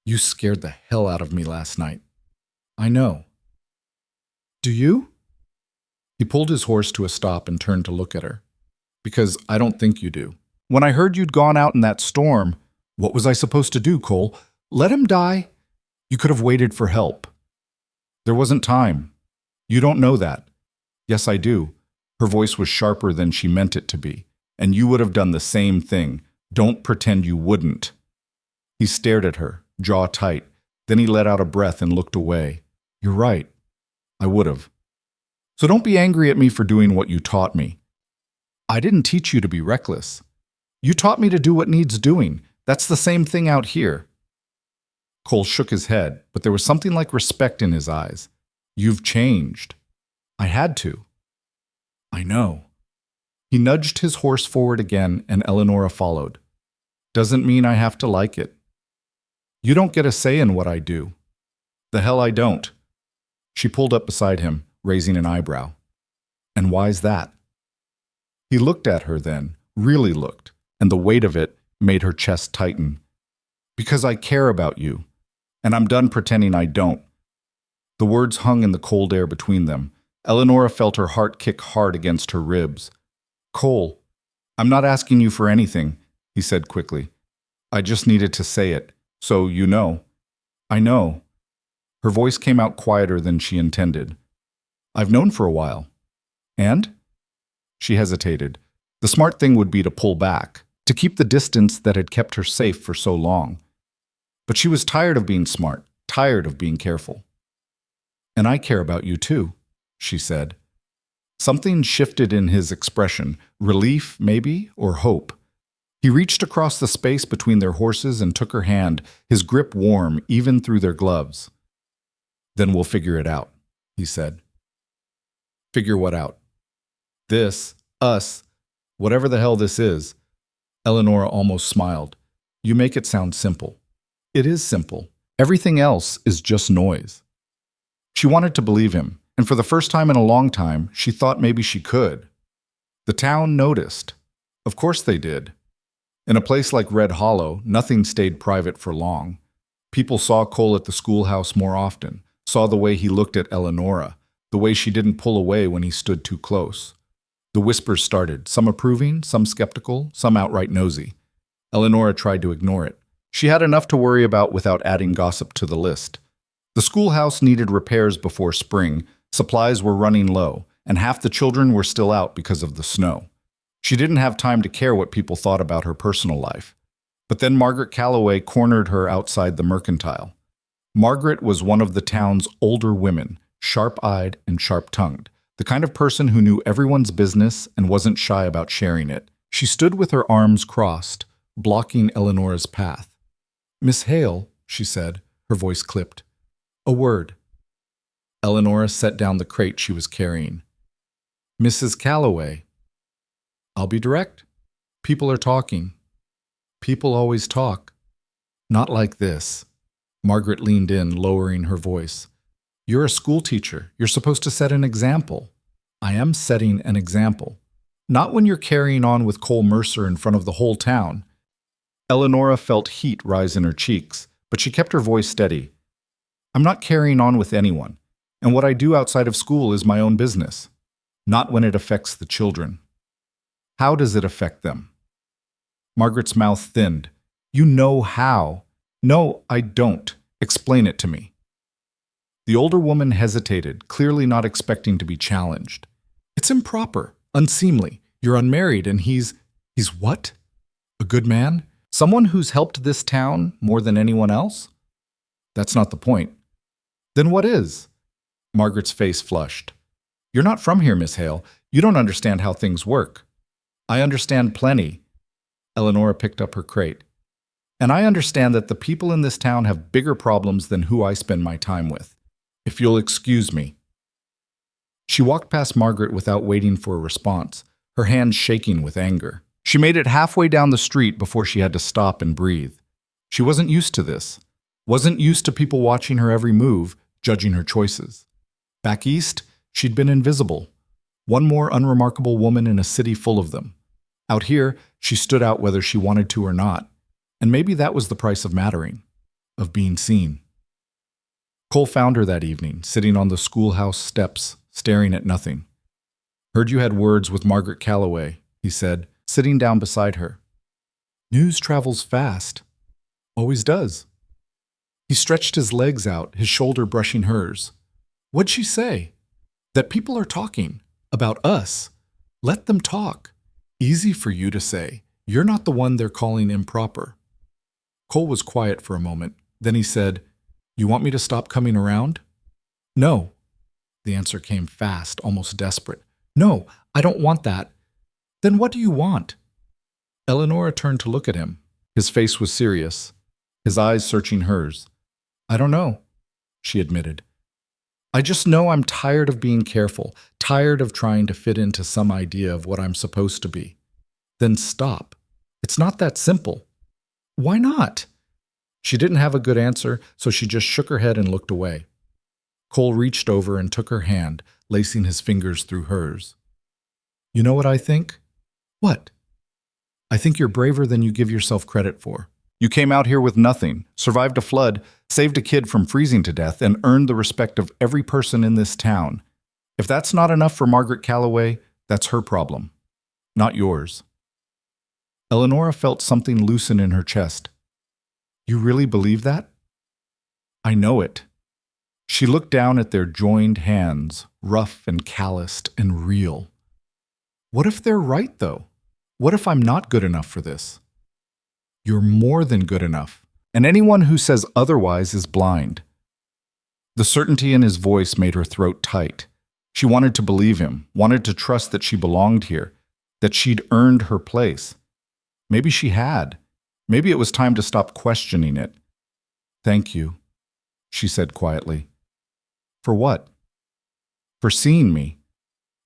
You scared the hell out of me last night. I know. Do you? He pulled his horse to a stop and turned to look at her. Because I don't think you do. When I heard you'd gone out in that storm, what was I supposed to do, Cole? Let him die? You could have waited for help. There wasn't time. You don't know that. Yes, I do. Her voice was sharper than she meant it to be. And you would have done the same thing. Don't pretend you wouldn't. He stared at her, jaw tight. Then he let out a breath and looked away. You're right. I would have. So don't be angry at me for doing what you taught me. I didn't teach you to be reckless. You taught me to do what needs doing. That's the same thing out here. Cole shook his head, but there was something like respect in his eyes. You've changed. I had to. I know. He nudged his horse forward again, and Eleonora followed. Doesn't mean I have to like it. You don't get a say in what I do. The hell I don't. She pulled up beside him, raising an eyebrow. And why's that? He looked at her then, really looked, and the weight of it made her chest tighten. Because I care about you, and I'm done pretending I don't. The words hung in the cold air between them. Eleonora felt her heart kick hard against her ribs. Cole, I'm not asking you for anything, he said quickly. I just needed to say it, so you know. I know. Her voice came out quieter than she intended. I've known for a while. And? She hesitated. The smart thing would be to pull back, to keep the distance that had kept her safe for so long. But she was tired of being smart, tired of being careful. And I care about you too, she said. Something shifted in his expression, relief maybe, or hope. He reached across the space between their horses and took her hand, his grip warm even through their gloves. Then we'll figure it out, he said. Figure what out? This, us, whatever the hell this is. Eleonora almost smiled. You make it sound simple. It is simple. Everything else is just noise. She wanted to believe him, and for the first time in a long time, she thought maybe she could. The town noticed. Of course they did. In a place like Red Hollow, nothing stayed private for long. People saw Cole at the schoolhouse more often, saw the way he looked at Eleonora, the way she didn't pull away when he stood too close. The whispers started, some approving, some skeptical, some outright nosy. Eleonora tried to ignore it. She had enough to worry about without adding gossip to the list. The schoolhouse needed repairs before spring, supplies were running low, and half the children were still out because of the snow. She didn't have time to care what people thought about her personal life. But then Margaret Calloway cornered her outside the mercantile. Margaret was one of the town's older women, sharp-eyed and sharp-tongued, the kind of person who knew everyone's business and wasn't shy about sharing it. She stood with her arms crossed, blocking Eleonora's path. "Miss Hale," she said, her voice clipped. "A word." Eleonora set down the crate she was carrying. "Mrs. Calloway." "I'll be direct. People are talking." "People always talk." "Not like this." Margaret leaned in, lowering her voice. "You're a school teacher. You're supposed to set an example." "I am setting an example. Not when you're carrying on with Cole Mercer in front of the whole town." Eleonora felt heat rise in her cheeks, but she kept her voice steady. "I'm not carrying on with anyone, and what I do outside of school is my own business. Not when it affects the children." "How does it affect them?" Margaret's mouth thinned. "You know how." "No, I don't. Explain it to me." The older woman hesitated, clearly not expecting to be challenged. "It's improper, unseemly. You're unmarried and he's what? A good man? Someone who's helped this town more than anyone else?" "That's not the point." "Then what is?" Margaret's face flushed. "You're not from here, Miss Hale. You don't understand how things work." "I understand plenty." Eleonora picked up her crate. "And I understand that the people in this town have bigger problems than who I spend my time with. If you'll excuse me." She walked past Margaret without waiting for a response, her hands shaking with anger. She made it halfway down the street before she had to stop and breathe. She wasn't used to this. Wasn't used to people watching her every move, judging her choices. Back east, she'd been invisible. One more unremarkable woman in a city full of them. Out here, she stood out whether she wanted to or not. And maybe that was the price of mattering, of being seen. Cole found her that evening, sitting on the schoolhouse steps, staring at nothing. "Heard you had words with Margaret Calloway," he said, sitting down beside her. "News travels fast. Always does." He stretched his legs out, his shoulder brushing hers. "What'd she say?" "That people are talking. About us. Let them talk. Easy for you to say. You're not the one they're calling improper." Cole was quiet for a moment. Then he said, "You want me to stop coming around?" "No." The answer came fast, almost desperate. "No, I don't want that." "Then what do you want?" Eleonora turned to look at him. His face was serious, his eyes searching hers. "I don't know," she admitted. "I just know I'm tired of being careful, tired of trying to fit into some idea of what I'm supposed to be." "Then stop. It's not that simple." "Why not?" She didn't have a good answer, so she just shook her head and looked away. Cole reached over and took her hand, lacing his fingers through hers. "You know what I think?" "What?" "I think you're braver than you give yourself credit for. You came out here with nothing, survived a flood, saved a kid from freezing to death, and earned the respect of every person in this town. If that's not enough for Margaret Calloway, that's her problem, not yours." Eleonora felt something loosen in her chest. "You really believe that?" "I know it." She looked down at their joined hands, rough and calloused and real. "What if they're right, though? What if I'm not good enough for this?" "You're more than good enough, and anyone who says otherwise is blind." The certainty in his voice made her throat tight. She wanted to believe him, wanted to trust that she belonged here, that she'd earned her place. Maybe she had. Maybe it was time to stop questioning it. "Thank you," she said quietly. "For what?" "For seeing me."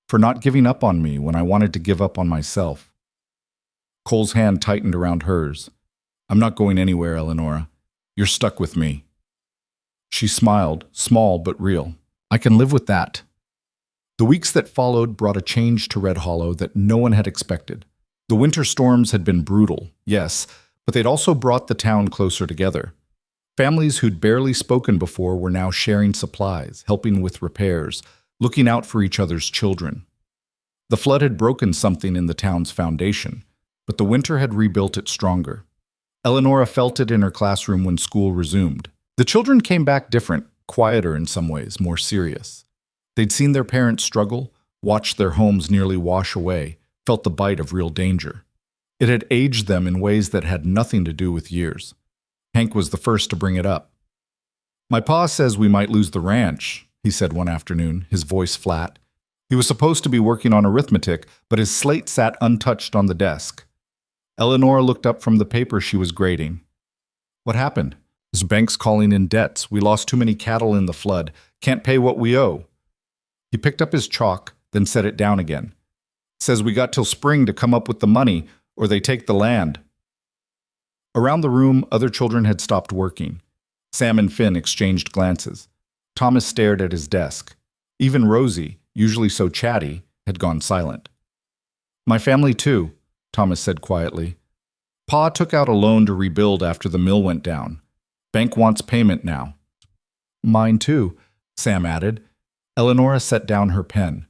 for not giving up on me when I wanted to give up on myself. Cole's hand tightened around hers. I'm not going anywhere, Eleonora. You're stuck with me. She smiled, small but real. I can live with that. The weeks that followed brought a change to Red Hollow that no one had expected. The winter storms had been brutal, yes, but they'd also brought the town closer together. Families who'd barely spoken before were now sharing supplies, helping with repairs, looking out for each other's children. The flood had broken something in the town's foundation, but the winter had rebuilt it stronger. Eleonora felt it in her classroom when school resumed. The children came back different, quieter in some ways, more serious. They'd seen their parents struggle, watched their homes nearly wash away, felt the bite of real danger. It had aged them in ways that had nothing to do with years. Hank was the first to bring it up. My pa says we might lose the ranch, he said one afternoon, his voice flat. He was supposed to be working on arithmetic, but his slate sat untouched on the desk. Eleonora looked up from the paper she was grading. What happened? His bank's calling in debts. We lost too many cattle in the flood. Can't pay what we owe. He picked up his chalk, then set it down again. Says we got till spring to come up with the money, or they take the land. Around the room, other children had stopped working. Sam and Finn exchanged glances. Thomas stared at his desk. Even Rosie, usually so chatty, had gone silent. My family too, Thomas said quietly. Pa took out a loan to rebuild after the mill went down. Bank wants payment now. Mine too, Sam added. Eleonora set down her pen.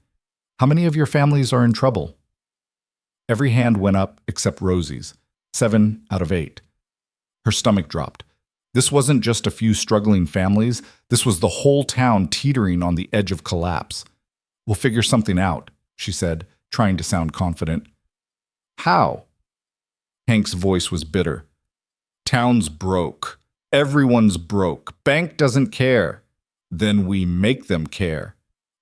How many of your families are in trouble? Every hand went up except Rosie's. 7 out of 8. Her stomach dropped. This wasn't just a few struggling families. This was the whole town teetering on the edge of collapse. We'll figure something out, she said, trying to sound confident. How? Hank's voice was bitter. Town's broke. Everyone's broke. Bank doesn't care. Then we make them care.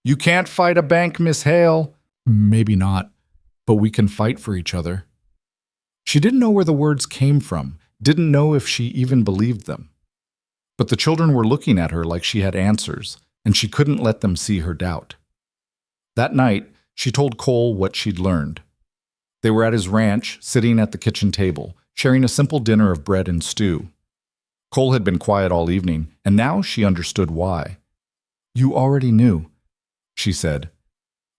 You can't fight a bank, Miss Hale. Maybe not, but we can fight for each other. She didn't know where the words came from, didn't know if she even believed them. But the children were looking at her like she had answers, and she couldn't let them see her doubt. That night, she told Cole what she'd learned. They were at his ranch, sitting at the kitchen table, sharing a simple dinner of bread and stew. Cole had been quiet all evening, and now she understood why. You already knew, she said.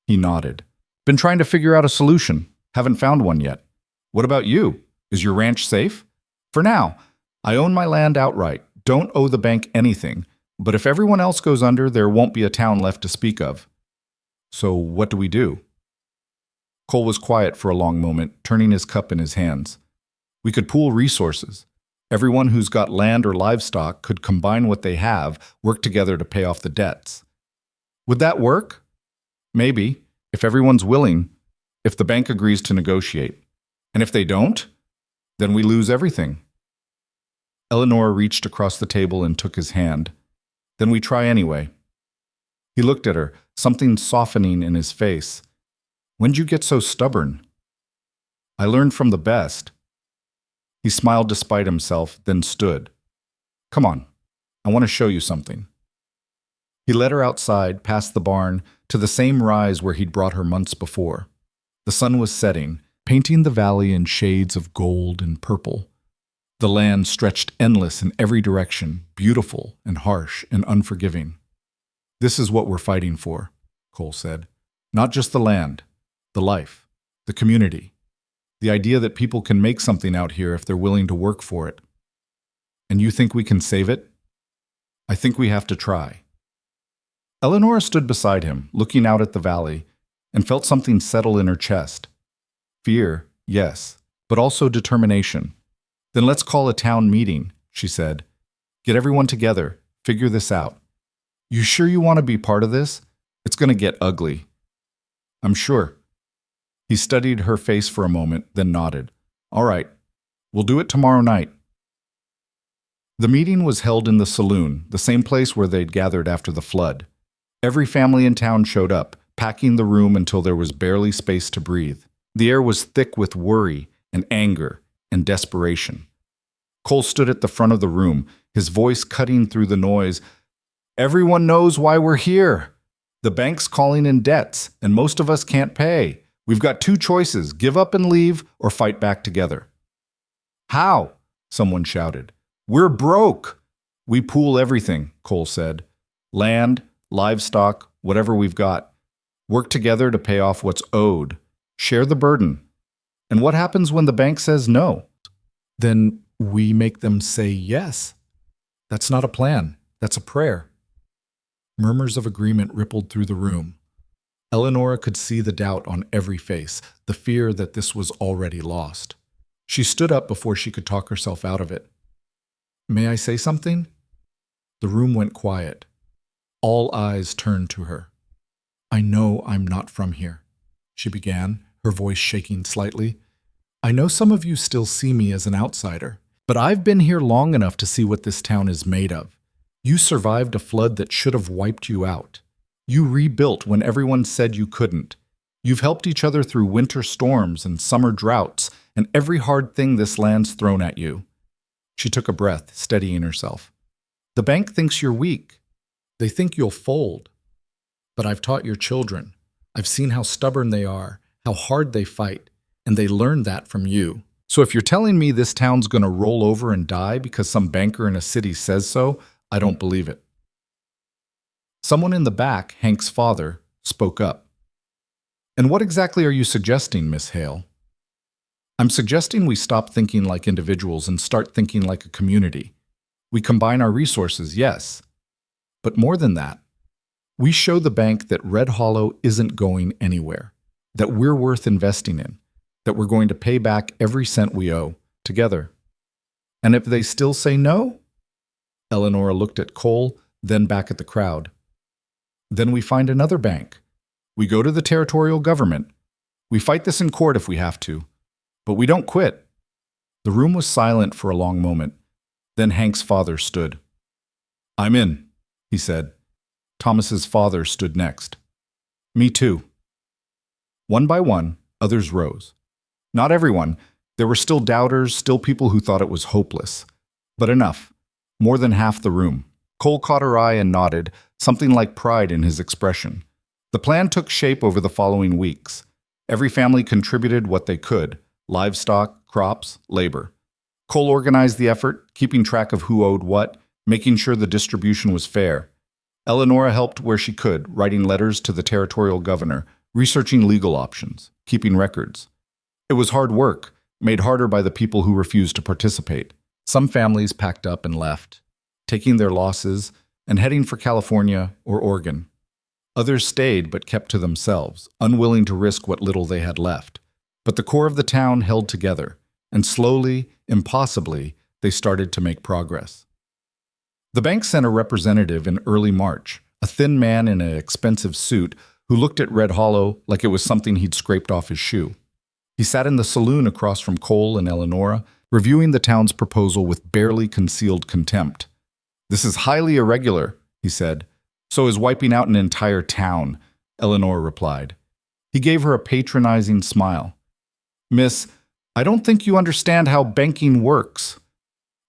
He nodded. Been trying to figure out a solution. Haven't found one yet. What about you? Is your ranch safe? For now. I own my land outright. Don't owe the bank anything. But if everyone else goes under, there won't be a town left to speak of. So what do we do? Cole was quiet for a long moment, turning his cup in his hands. We could pool resources. Everyone who's got land or livestock could combine what they have, work together to pay off the debts. Would that work? Maybe, if everyone's willing, if the bank agrees to negotiate. And if they don't, then we lose everything. Eleonora reached across the table and took his hand. Then we try anyway. He looked at her, something softening in his face. When'd you get so stubborn? I learned from the best. He smiled despite himself, then stood. Come on, I want to show you something. He led her outside, past the barn, to the same rise where he'd brought her months before. The sun was setting, painting the valley in shades of gold and purple. The land stretched endless in every direction, beautiful and harsh and unforgiving. This is what we're fighting for, Cole said. Not just the land, the life, the community. The idea that people can make something out here if they're willing to work for it. And you think we can save it? I think we have to try. Eleonora stood beside him, looking out at the valley, and felt something settle in her chest. Fear, yes, but also determination. Then let's call a town meeting, she said. Get everyone together, figure this out. You sure you want to be part of this? It's going to get ugly. I'm sure. He studied her face for a moment, then nodded. All right, we'll do it tomorrow night. The meeting was held in the saloon, the same place where they'd gathered after the flood. Every family in town showed up, packing the room until there was barely space to breathe. The air was thick with worry and anger and desperation. Cole stood at the front of the room, his voice cutting through the noise. Everyone knows why we're here. The bank's calling in debts, and most of us can't pay. We've got two choices, give up and leave or fight back together. How? Someone shouted. We're broke. We pool everything, Cole said. Land, livestock, whatever we've got. Work together to pay off what's owed. Share the burden. And what happens when the bank says no? Then we make them say yes. That's not a plan. That's a prayer. Murmurs of agreement rippled through the room. Eleonora could see the doubt on every face, the fear that this was already lost. She stood up before she could talk herself out of it. May I say something? The room went quiet. All eyes turned to her. I know I'm not from here, she began, her voice shaking slightly. I know some of you still see me as an outsider, but I've been here long enough to see what this town is made of. You survived a flood that should have wiped you out. You rebuilt when everyone said you couldn't. You've helped each other through winter storms and summer droughts and every hard thing this land's thrown at you. She took a breath, steadying herself. The bank thinks you're weak. They think you'll fold. But I've taught your children. I've seen how stubborn they are, how hard they fight, and they learned that from you. So if you're telling me this town's going to roll over and die because some banker in a city says so, I don't believe it. Someone in the back, Hank's father, spoke up. And what exactly are you suggesting, Miss Hale? I'm suggesting we stop thinking like individuals and start thinking like a community. We combine our resources, yes. But more than that, we show the bank that Red Hollow isn't going anywhere, that we're worth investing in, that we're going to pay back every cent we owe, together. And if they still say no? Eleonora looked at Cole, then back at the crowd. Then we find another bank. We go to the territorial government. We fight this in court if we have to. But we don't quit. The room was silent for a long moment. Then Hank's father stood. I'm in, he said. Thomas's father stood next. Me too. One by one, others rose. Not everyone. There were still doubters, still people who thought it was hopeless. But enough. More than half the room. Cole caught her eye and nodded, something like pride in his expression. The plan took shape over the following weeks. Every family contributed what they could. Livestock, crops, labor. Cole organized the effort, keeping track of who owed what, making sure the distribution was fair. Eleonora helped where she could, writing letters to the territorial governor, researching legal options, keeping records. It was hard work, made harder by the people who refused to participate. Some families packed up and left, taking their losses and heading for California or Oregon. Others stayed but kept to themselves, unwilling to risk what little they had left. But the core of the town held together, and slowly, impossibly, they started to make progress. The bank sent a representative in early March, a thin man in an expensive suit who looked at Red Hollow like it was something he'd scraped off his shoe. He sat in the saloon across from Cole and Eleonora, reviewing the town's proposal with barely concealed contempt. This is highly irregular, he said. So is wiping out an entire town, Eleonora replied. He gave her a patronizing smile. Miss, I don't think you understand how banking works.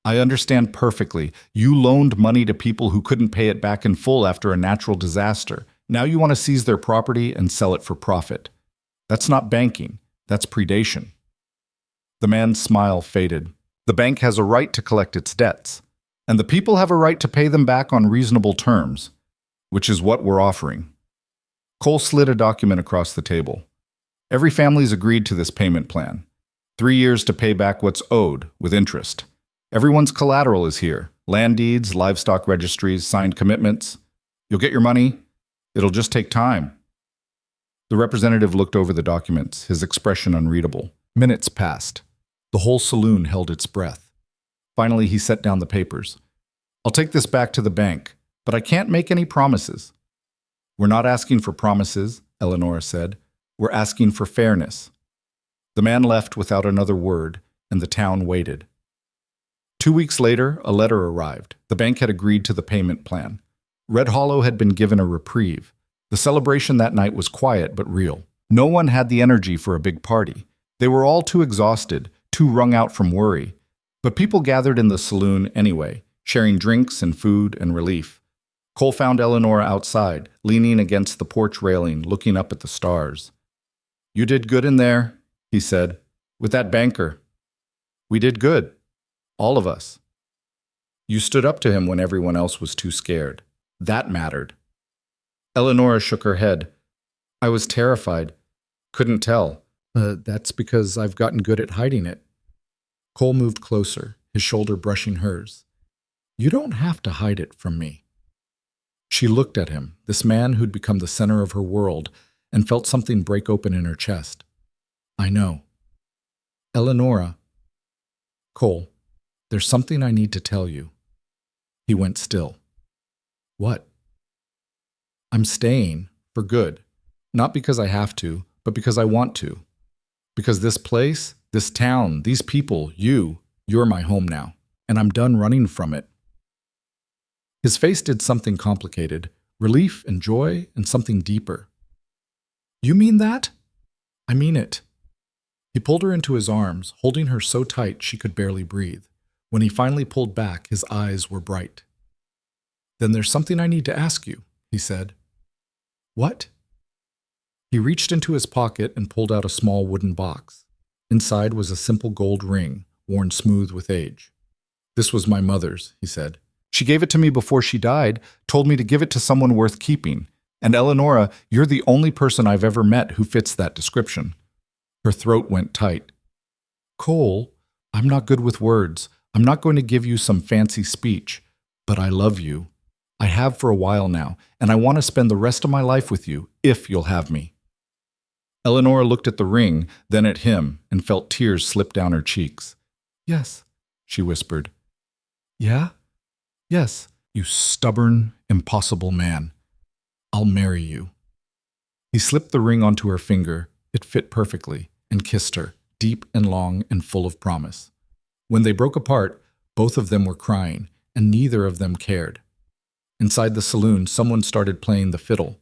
I understand perfectly. You loaned money to people who couldn't pay it back in full after a natural disaster. Now you want to seize their property and sell it for profit. That's not banking. That's predation. The man's smile faded. The bank has a right to collect its debts, and the people have a right to pay them back on reasonable terms, which is what we're offering. Cole slid a document across the table. Every family's agreed to this payment plan. 3 years to pay back what's owed, with interest. Everyone's collateral is here. Land deeds, livestock registries, signed commitments. You'll get your money. It'll just take time. The representative looked over the documents, his expression unreadable. Minutes passed. The whole saloon held its breath. Finally, he set down the papers. I'll take this back to the bank, but I can't make any promises. We're not asking for promises, Eleonora said. We're asking for fairness. The man left without another word, and the town waited. 2 weeks later, a letter arrived. The bank had agreed to the payment plan. Red Hollow had been given a reprieve. The celebration that night was quiet but real. No one had the energy for a big party. They were all too exhausted, too wrung out from worry. But people gathered in the saloon anyway, sharing drinks and food and relief. Cole found Eleanor outside, leaning against the porch railing, looking up at the stars. "You did good in there," he said, "with that banker. We did good. All of us. You stood up to him when everyone else was too scared. That mattered." Eleanor shook her head. "I was terrified. Couldn't tell." That's because I've gotten good at hiding it." Cole moved closer, his shoulder brushing hers. "You don't have to hide it from me." She looked at him, this man who'd become the center of her world, and felt something break open in her chest. "I know." "Eleonora." "Cole, there's something I need to tell you." He went still. "What?" "I'm staying, for good. Not because I have to, but because I want to. Because this place, this town, these people, you're my home now, and I'm done running from it." His face did something complicated, relief and joy and something deeper. "You mean that?" "I mean it." He pulled her into his arms, holding her so tight she could barely breathe. When he finally pulled back, his eyes were bright. "Then there's something I need to ask you," he said. "What?" He reached into his pocket and pulled out a small wooden box. Inside was a simple gold ring, worn smooth with age. "This was my mother's," he said. "She gave it to me before she died, told me to give it to someone worth keeping. And Eleonora, you're the only person I've ever met who fits that description." Her throat went tight. "Cole, I'm not good with words. I'm not going to give you some fancy speech. But I love you. I have for a while now, and I want to spend the rest of my life with you, if you'll have me." Eleonora looked at the ring, then at him, and felt tears slip down her cheeks. "Yes," she whispered. "Yeah? Yes, you stubborn, impossible man. I'll marry you." He slipped the ring onto her finger. It fit perfectly, and kissed her, deep and long and full of promise. When they broke apart, both of them were crying, and neither of them cared. Inside the saloon, someone started playing the fiddle.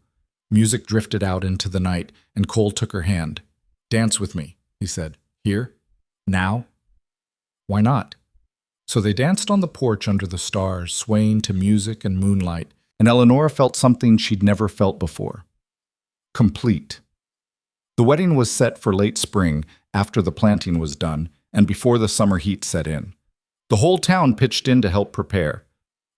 Music drifted out into the night, and Cole took her hand. "Dance with me," he said. "Here? Now?" "Why not?" So they danced on the porch under the stars, swaying to music and moonlight, and Eleonora felt something she'd never felt before. Complete. The wedding was set for late spring, after the planting was done, and before the summer heat set in. The whole town pitched in to help prepare.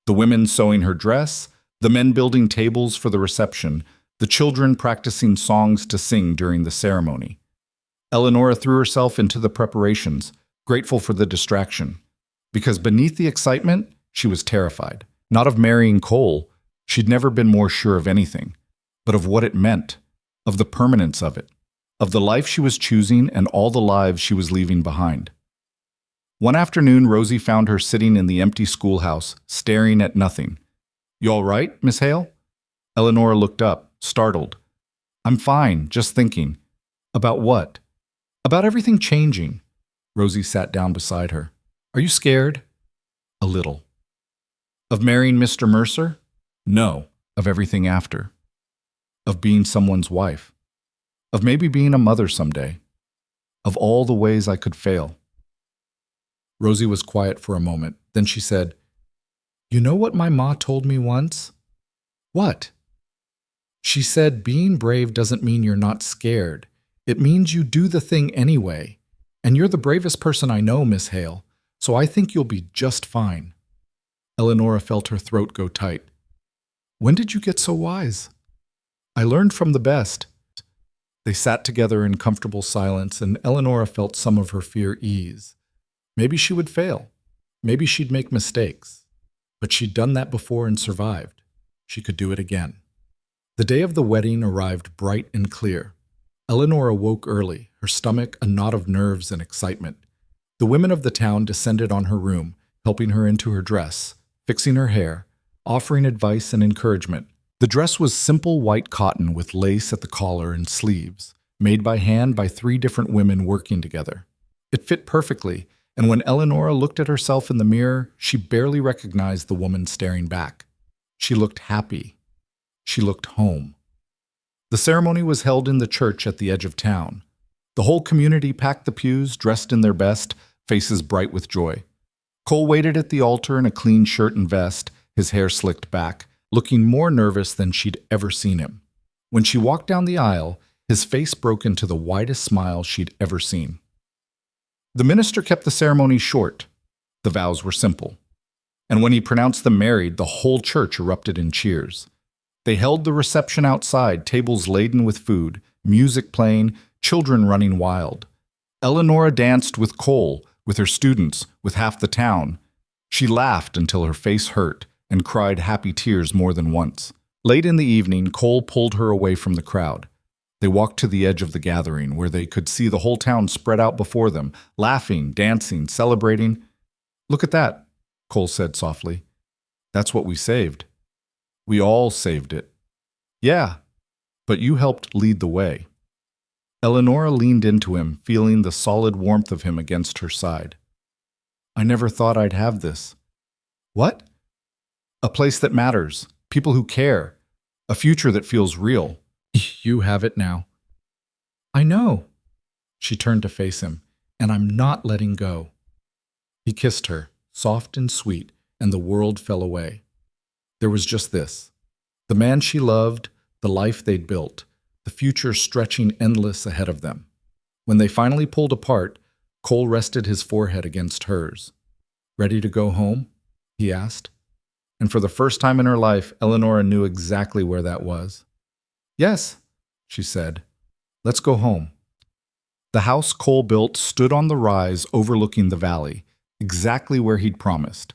The women sewing her dress, the men building tables for the reception, the children practicing songs to sing during the ceremony. Eleonora threw herself into the preparations, grateful for the distraction. Because beneath the excitement, she was terrified. Not of marrying Cole, she'd never been more sure of anything, but of what it meant, of the permanence of it, of the life she was choosing and all the lives she was leaving behind. One afternoon, Rosie found her sitting in the empty schoolhouse, staring at nothing. "You all right, Miss Hale?" Eleonora looked up, startled. "I'm fine, just thinking." "About what?" "About everything changing." Rosie sat down beside her. "Are you scared?" "A little." "Of marrying Mr. Mercer?" "No." "Of everything after?" "Of being someone's wife." "Of maybe being a mother someday." "Of all the ways I could fail." Rosie was quiet for a moment. Then she said, "You know what my ma told me once?" "What?" "She said being brave doesn't mean you're not scared. It means you do the thing anyway. And you're the bravest person I know, Miss Hale, so I think you'll be just fine." Eleonora felt her throat go tight. "When did you get so wise?" "I learned from the best." They sat together in comfortable silence, and Eleonora felt some of her fear ease. Maybe she would fail. Maybe she'd make mistakes. But she'd done that before and survived. She could do it again. The day of the wedding arrived bright and clear. Eleonora woke early, her stomach a knot of nerves and excitement. The women of the town descended on her room, helping her into her dress, fixing her hair, offering advice and encouragement. The dress was simple white cotton with lace at the collar and sleeves, made by hand by 3 different women working together. It fit perfectly, and when Eleonora looked at herself in the mirror, she barely recognized the woman staring back. She looked happy. She looked home. The ceremony was held in the church at the edge of town. The whole community packed the pews, dressed in their best, faces bright with joy. Cole waited at the altar in a clean shirt and vest, his hair slicked back, looking more nervous than she'd ever seen him. When she walked down the aisle, his face broke into the widest smile she'd ever seen. The minister kept the ceremony short. The vows were simple. And when he pronounced them married, the whole church erupted in cheers. They held the reception outside, tables laden with food, music playing, children running wild. Eleanora danced with Cole, with her students, with half the town. She laughed until her face hurt and cried happy tears more than once. Late in the evening, Cole pulled her away from the crowd. They walked to the edge of the gathering, where they could see the whole town spread out before them, laughing, dancing, celebrating. "Look at that," Cole said softly. "That's what we saved. We all saved it." "Yeah, but you helped lead the way." Eleanora leaned into him, feeling the solid warmth of him against her side. "I never thought I'd have this." "What?" "A place that matters, people who care, a future that feels real." You have it now. I know. She turned to face him, and I'm not letting go. He kissed her, soft and sweet, and the world fell away. There was just this: the man she loved, the life they'd built, the future stretching endless ahead of them. When they finally pulled apart, Cole rested his forehead against hers. "Ready to go home?" he asked. And for the first time in her life, Eleanora knew exactly where that was. "Yes," she said. "Let's go home." The house Cole built stood on the rise overlooking the valley, exactly where he'd promised.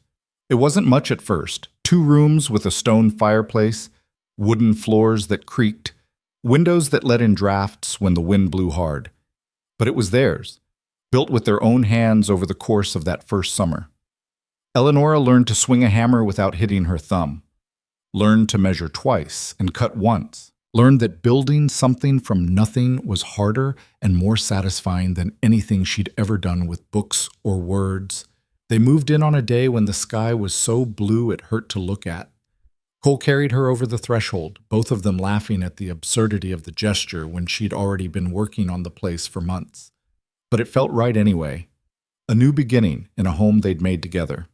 It wasn't much at first: 2 rooms with a stone fireplace, wooden floors that creaked, windows that let in drafts when the wind blew hard. But it was theirs, built with their own hands over the course of that first summer. Eleanora learned to swing a hammer without hitting her thumb, learned to measure twice and cut once, learned that building something from nothing was harder and more satisfying than anything she'd ever done with books or words. They moved in on a day when the sky was so blue it hurt to look at. Cole carried her over the threshold, both of them laughing at the absurdity of the gesture when she'd already been working on the place for months. But it felt right anyway. A new beginning in a home they'd made together.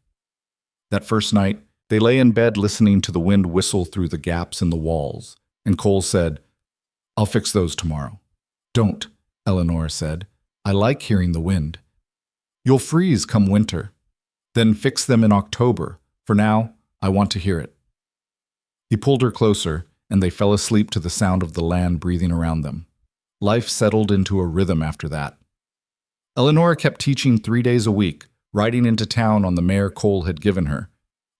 That first night, they lay in bed listening to the wind whistle through the gaps in the walls. And Cole said, "I'll fix those tomorrow." "Don't," Eleanora said. "I like hearing the wind." "You'll freeze come winter. Then fix them in October. For now, I want to hear it." He pulled her closer, and they fell asleep to the sound of the land breathing around them. Life settled into a rhythm after that. Eleanora kept teaching 3 days a week, riding into town on the mare Cole had given her.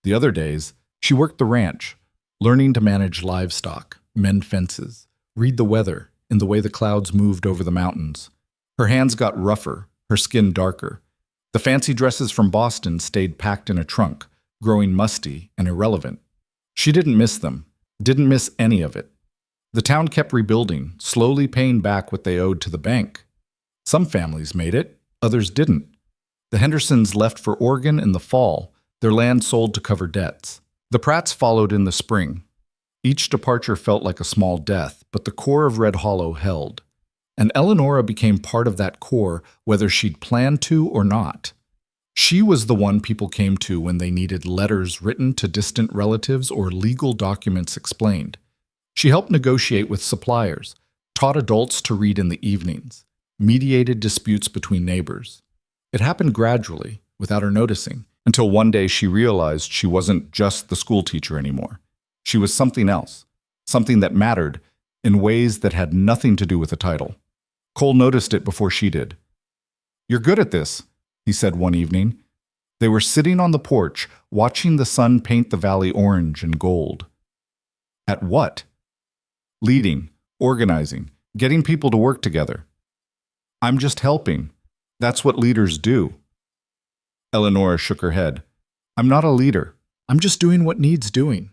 The other days, she worked the ranch, learning to manage livestock, mend fences, read the weather in the way the clouds moved over the mountains. Her hands got rougher, her skin darker. The fancy dresses from Boston stayed packed in a trunk, growing musty and irrelevant. She didn't miss them, didn't miss any of it. The town kept rebuilding, slowly paying back what they owed to the bank. Some families made it, others didn't. The Hendersons left for Oregon in the fall, their land sold to cover debts. The Pratts followed in the spring. Each departure felt like a small death, but the core of Red Hollow held. And Eleanora became part of that core, whether she'd planned to or not. She was the one people came to when they needed letters written to distant relatives or legal documents explained. She helped negotiate with suppliers, taught adults to read in the evenings, mediated disputes between neighbors. It happened gradually, without her noticing, until one day she realized she wasn't just the schoolteacher anymore. She was something else, something that mattered in ways that had nothing to do with the title. Cole noticed it before she did. "You're good at this," he said one evening. They were sitting on the porch, watching the sun paint the valley orange and gold. "At what?" "Leading, organizing, getting people to work together." "I'm just helping. That's what leaders do." Eleanora shook her head. "I'm not a leader. I'm just doing what needs doing."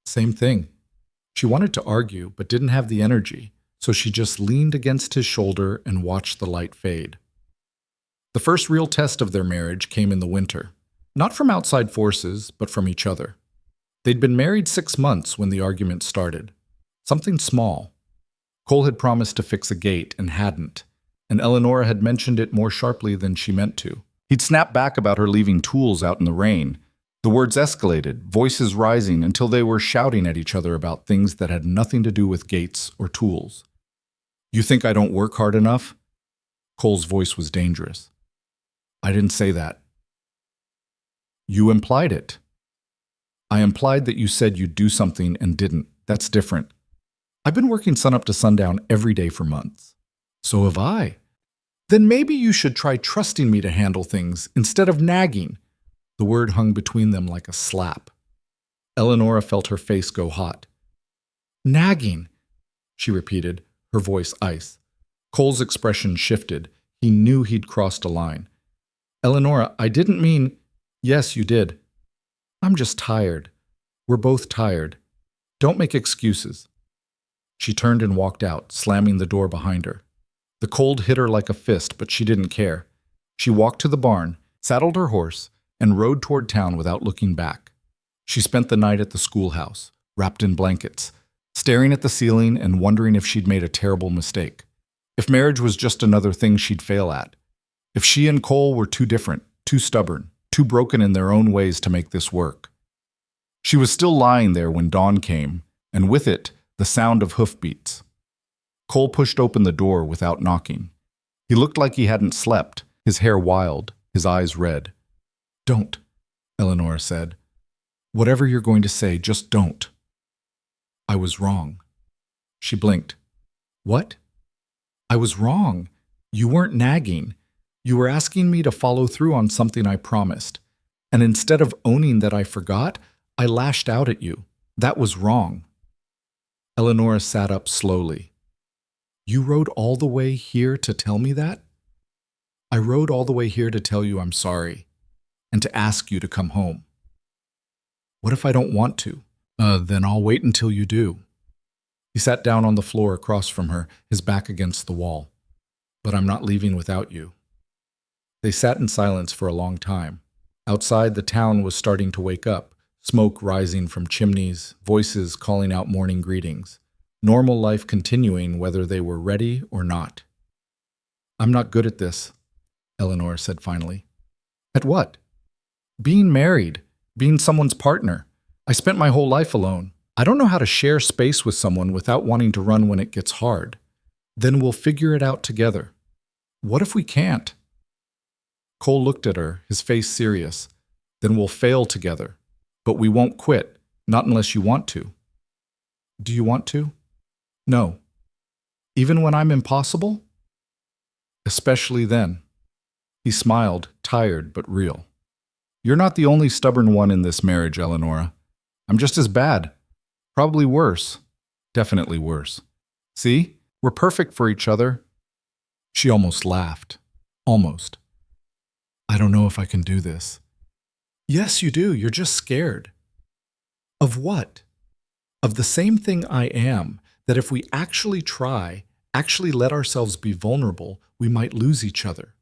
Same thing. She wanted to argue, but didn't have the energy, so she just leaned against his shoulder and watched the light fade. The first real test of their marriage came in the winter. Not from outside forces, but from each other. They'd been married 6 months when the argument started. Something small. Cole had promised to fix a gate and hadn't, and Eleanora had mentioned it more sharply than she meant to. He'd snapped back about her leaving tools out in the rain. The words escalated, voices rising until they were shouting at each other about things that had nothing to do with gates or tools. You think I don't work hard enough? Cole's voice was dangerous. I didn't say that. You implied it. I implied that you said you'd do something and didn't. That's different. I've been working sun up to sundown every day for months. So have I. Then maybe you should try trusting me to handle things instead of nagging. The word hung between them like a slap. Eleonora felt her face go hot. Nagging, she repeated, her voice ice. Cole's expression shifted. He knew he'd crossed a line. Eleonora, I didn't mean… Yes, you did. I'm just tired. We're both tired. Don't make excuses. She turned and walked out, slamming the door behind her. The cold hit her like a fist, but she didn't care. She walked to the barn, saddled her horse, and rode toward town without looking back. She spent the night at the schoolhouse, wrapped in blankets, staring at the ceiling and wondering if she'd made a terrible mistake. If marriage was just another thing she'd fail at. If she and Cole were too different, too stubborn, too broken in their own ways to make this work. She was still lying there when dawn came, and with it, the sound of hoofbeats. Cole pushed open the door without knocking. He looked like he hadn't slept, his hair wild, his eyes red. Don't, Eleonora said. Whatever you're going to say, just don't. I was wrong. She blinked. What? I was wrong. You weren't nagging. You were asking me to follow through on something I promised. And instead of owning that I forgot, I lashed out at you. That was wrong. Eleonora sat up slowly. You rode all the way here to tell me that? I rode all the way here to tell you I'm sorry, and to ask you to come home. What if I don't want to? Then I'll wait until you do. He sat down on the floor across from her, his back against the wall. But I'm not leaving without you. They sat in silence for a long time. Outside, the town was starting to wake up, smoke rising from chimneys, voices calling out morning greetings. Normal life continuing whether they were ready or not. I'm not good at this, Eleonora said finally. At what? Being married, being someone's partner. I spent my whole life alone. I don't know how to share space with someone without wanting to run when it gets hard. Then we'll figure it out together. What if we can't? Cole looked at her, his face serious. Then we'll fail together. But we won't quit, not unless you want to. Do you want to? No. Even when I'm impossible? Especially then. He smiled, tired but real. You're not the only stubborn one in this marriage, Eleonora. I'm just as bad. Probably worse. Definitely worse. See? We're perfect for each other. She almost laughed. Almost. I don't know if I can do this. Yes, you do. You're just scared. Of what? Of the same thing I am, that if we actually try, actually let ourselves be vulnerable, we might lose each other.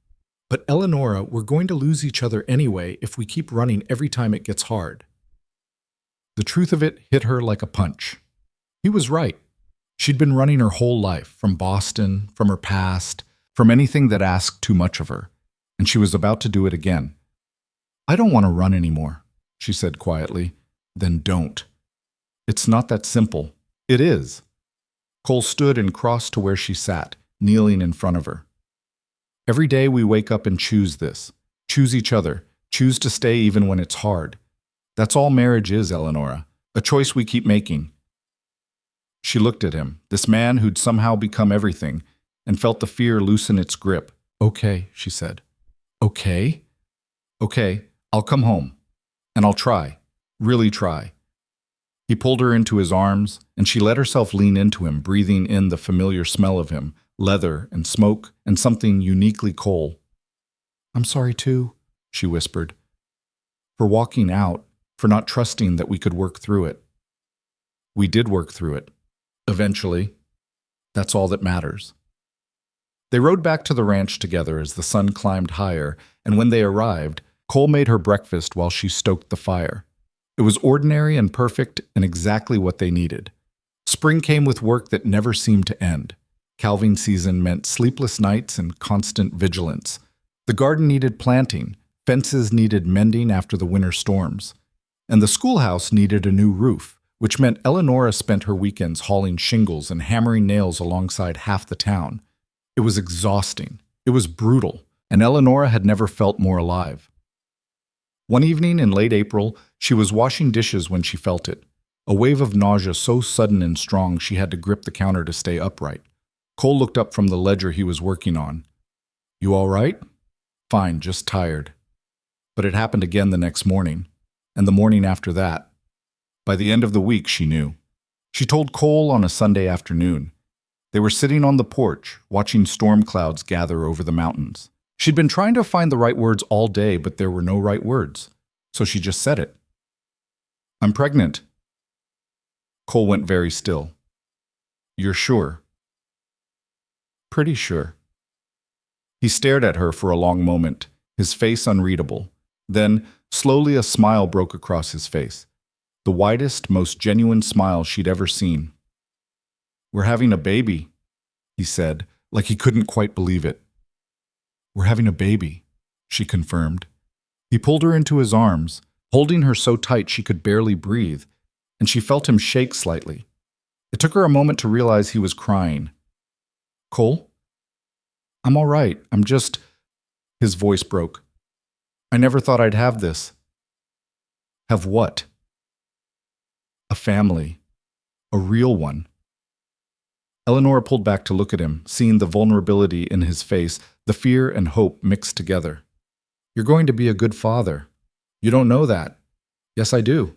But Eleonora, we're going to lose each other anyway if we keep running every time it gets hard. The truth of it hit her like a punch. He was right. She'd been running her whole life, from Boston, from her past, from anything that asked too much of her, and she was about to do it again. I don't want to run anymore, she said quietly. Then don't. It's not that simple. It is. Cole stood and crossed to where she sat, kneeling in front of her. Every day we wake up and choose this. Choose each other. Choose to stay even when it's hard. That's all marriage is, Eleonora. A choice we keep making. She looked at him, this man who'd somehow become everything, and felt the fear loosen its grip. Okay, she said. Okay? Okay, I'll come home. And I'll try. Really try. He pulled her into his arms, and she let herself lean into him, breathing in the familiar smell of him, leather and smoke and something uniquely Cole. I'm sorry too, she whispered. For walking out, for not trusting that we could work through it. We did work through it. Eventually. That's all that matters. They rode back to the ranch together as the sun climbed higher, and when they arrived, Cole made her breakfast while she stoked the fire. It was ordinary and perfect and exactly what they needed. Spring came with work that never seemed to end. Calving season meant sleepless nights and constant vigilance. The garden needed planting. Fences needed mending after the winter storms. and the schoolhouse needed a new roof, which meant Eleonora spent her weekends hauling shingles and hammering nails alongside half the town. It was exhausting. It was brutal, and Eleonora had never felt more alive. One evening in late April, she was washing dishes when she felt it. A wave of nausea so sudden and strong she had to grip the counter to stay upright. Cole looked up from the ledger he was working on. "You all right?" "Fine, just tired." But it happened again the next morning, and the morning after that. By the end of the week, she knew. She told Cole on a Sunday afternoon. They were sitting on the porch, watching storm clouds gather over the mountains. She'd been trying to find the right words all day, but there were no right words. So she just said it. "I'm pregnant." Cole went very still. "You're sure?" "Pretty sure." He stared at her for a long moment, his face unreadable. Then, slowly a smile broke across his face. The widest, most genuine smile she'd ever seen. "We're having a baby," he said, like he couldn't quite believe it. "We're having a baby," she confirmed. He pulled her into his arms, holding her so tight she could barely breathe, and she felt him shake slightly. It took her a moment to realize he was crying. "Cole? I'm all right. I'm just—" His voice broke. "I never thought I'd have this." "Have what?" "A family. A real one." Eleanor pulled back to look at him, seeing the vulnerability in his face, the fear and hope mixed together. "You're going to be a good father. You don't know that." "Yes, I do."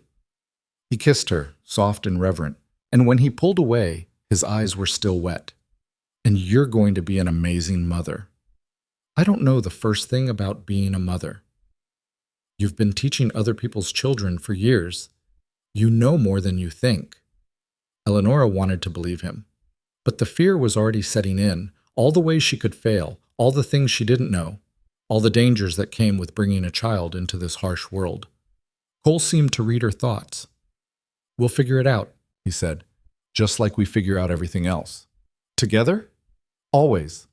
He kissed her, soft and reverent, and when he pulled away, his eyes were still wet. "And you're going to be an amazing mother." "I don't know the first thing about being a mother." "You've been teaching other people's children for years. You know more than you think." Eleonora wanted to believe him. But the fear was already setting in, all the ways she could fail, all the things she didn't know, all the dangers that came with bringing a child into this harsh world. Cole seemed to read her thoughts. "We'll figure it out," he said, "just like we figure out everything else. Together? Always."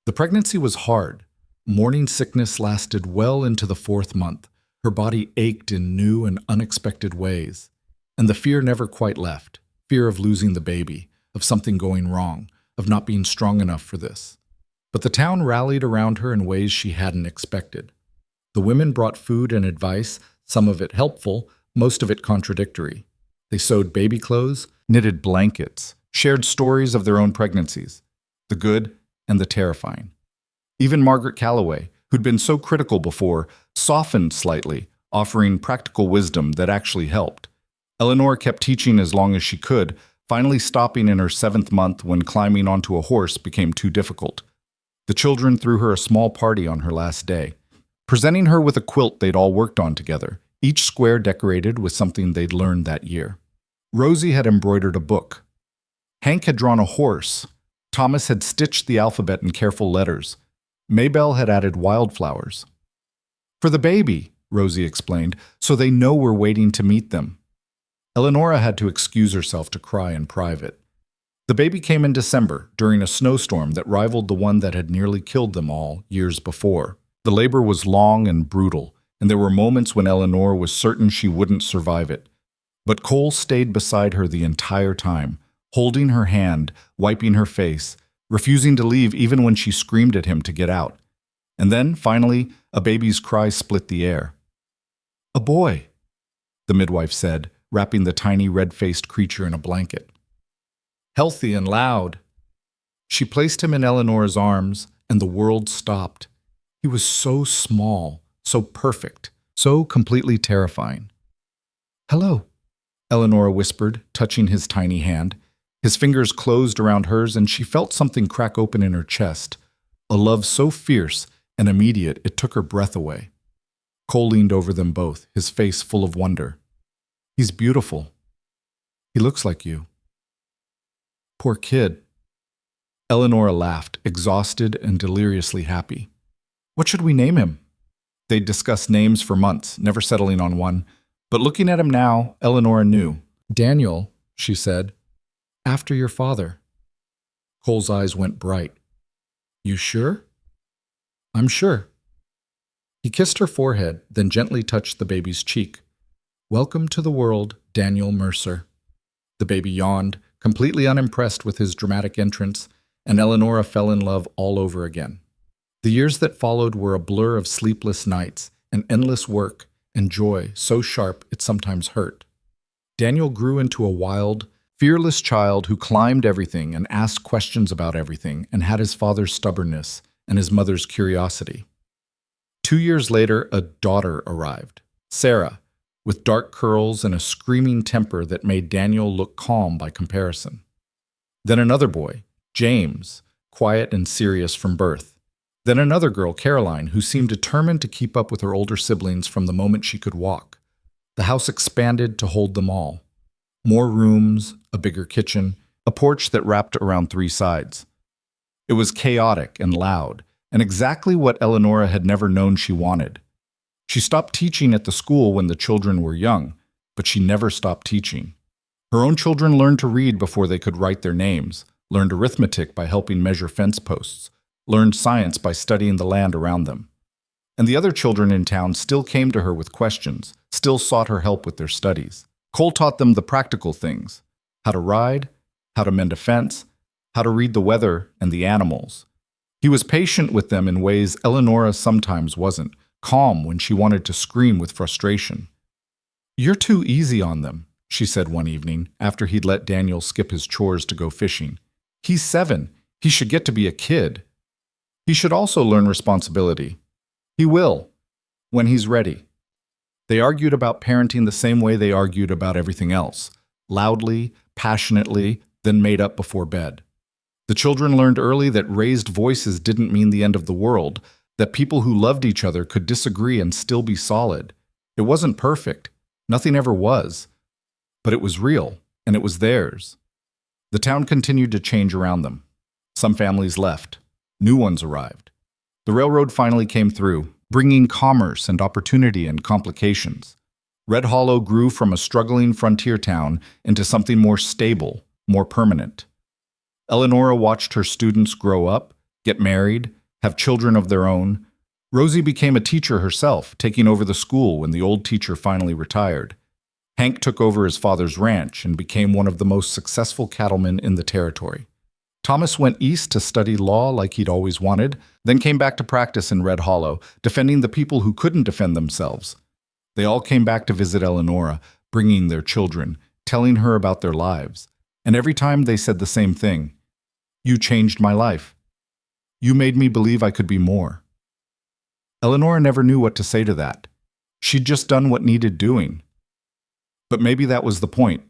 The pregnancy was hard. Morning sickness lasted well into the 4th month. Her body ached in new and unexpected ways. And the fear never quite left. Fear of losing the baby, of something going wrong, of not being strong enough for this. But the town rallied around her in ways she hadn't expected. The women brought food and advice, some of it helpful, most of it contradictory. They sewed baby clothes, knitted blankets, shared stories of their own pregnancies, the good and the terrifying. Even Margaret Calloway, who'd been so critical before, softened slightly, offering practical wisdom that actually helped. Eleanor kept teaching as long as she could, finally stopping in her 7th month when climbing onto a horse became too difficult. The children threw her a small party on her last day, presenting her with a quilt they'd all worked on together, each square decorated with something they'd learned that year. Rosie had embroidered a book. Hank had drawn a horse. Thomas had stitched the alphabet in careful letters. Maybelle had added wildflowers. "For the baby," Rosie explained, "so they know we're waiting to meet them." Eleonora had to excuse herself to cry in private. The baby came in December, during a snowstorm that rivaled the one that had nearly killed them all years before. The labor was long and brutal, and there were moments when Eleanor was certain she wouldn't survive it. But Cole stayed beside her the entire time, holding her hand, wiping her face, refusing to leave even when she screamed at him to get out. And then, finally, a baby's cry split the air. "A boy," the midwife said, wrapping the tiny red-faced creature in a blanket. "Healthy and loud." She placed him in Eleanor's arms, and the world stopped. He was so small, so perfect, so completely terrifying. "Hello," Eleanor whispered, touching his tiny hand. His fingers closed around hers, and she felt something crack open in her chest, a love so fierce and immediate it took her breath away. Cole leaned over them both, his face full of wonder. "He's beautiful. He looks like you." "Poor kid." Eleonora laughed, exhausted and deliriously happy. "What should we name him?" They'd discussed names for months, never settling on one. But looking at him now, Eleonora knew. "Daniel," she said, "after your father." Cole's eyes went bright. "You sure?" "I'm sure." He kissed her forehead, then gently touched the baby's cheek. "Welcome to the world, Daniel Mercer." The baby yawned, completely unimpressed with his dramatic entrance, and Eleonora fell in love all over again. The years that followed were a blur of sleepless nights and endless work and joy so sharp it sometimes hurt. Daniel grew into a wild, fearless child who climbed everything and asked questions about everything and had his father's stubbornness and his mother's curiosity. 2 years later, a daughter arrived, Sarah, with dark curls and a screaming temper that made Daniel look calm by comparison. Then another boy, James, quiet and serious from birth. Then another girl, Caroline, who seemed determined to keep up with her older siblings from the moment she could walk. The house expanded to hold them all. More rooms, a bigger kitchen, a porch that wrapped around 3 sides. It was chaotic and loud, and exactly what Eleonora had never known she wanted. She stopped teaching at the school when the children were young, but she never stopped teaching. Her own children learned to read before they could write their names, learned arithmetic by helping measure fence posts, learned science by studying the land around them. And the other children in town still came to her with questions, still sought her help with their studies. Cole taught them the practical things: how to ride, how to mend a fence, how to read the weather and the animals. He was patient with them in ways Eleonora sometimes wasn't, calm when she wanted to scream with frustration. "You're too easy on them," she said one evening, after he'd let Daniel skip his chores to go fishing. "He's 7. He should get to be a kid. He should also learn responsibility. He will, when he's ready." They argued about parenting the same way they argued about everything else, loudly, passionately, then made up before bed. The children learned early that raised voices didn't mean the end of the world, that people who loved each other could disagree and still be solid. It wasn't perfect. Nothing ever was. But it was real, and it was theirs. The town continued to change around them. Some families left. New ones arrived. The railroad finally came through, bringing commerce and opportunity and complications. Red Hollow grew from a struggling frontier town into something more stable, more permanent. Eleonora watched her students grow up, get married, have children of their own. Rosie became a teacher herself, taking over the school when the old teacher finally retired. Hank took over his father's ranch and became one of the most successful cattlemen in the territory. Thomas went east to study law like he'd always wanted, then came back to practice in Red Hollow, defending the people who couldn't defend themselves. They all came back to visit Eleonora, bringing their children, telling her about their lives. And every time they said the same thing: "You changed my life. You made me believe I could be more." Eleonora never knew what to say to that. She'd just done what needed doing. But maybe that was the point.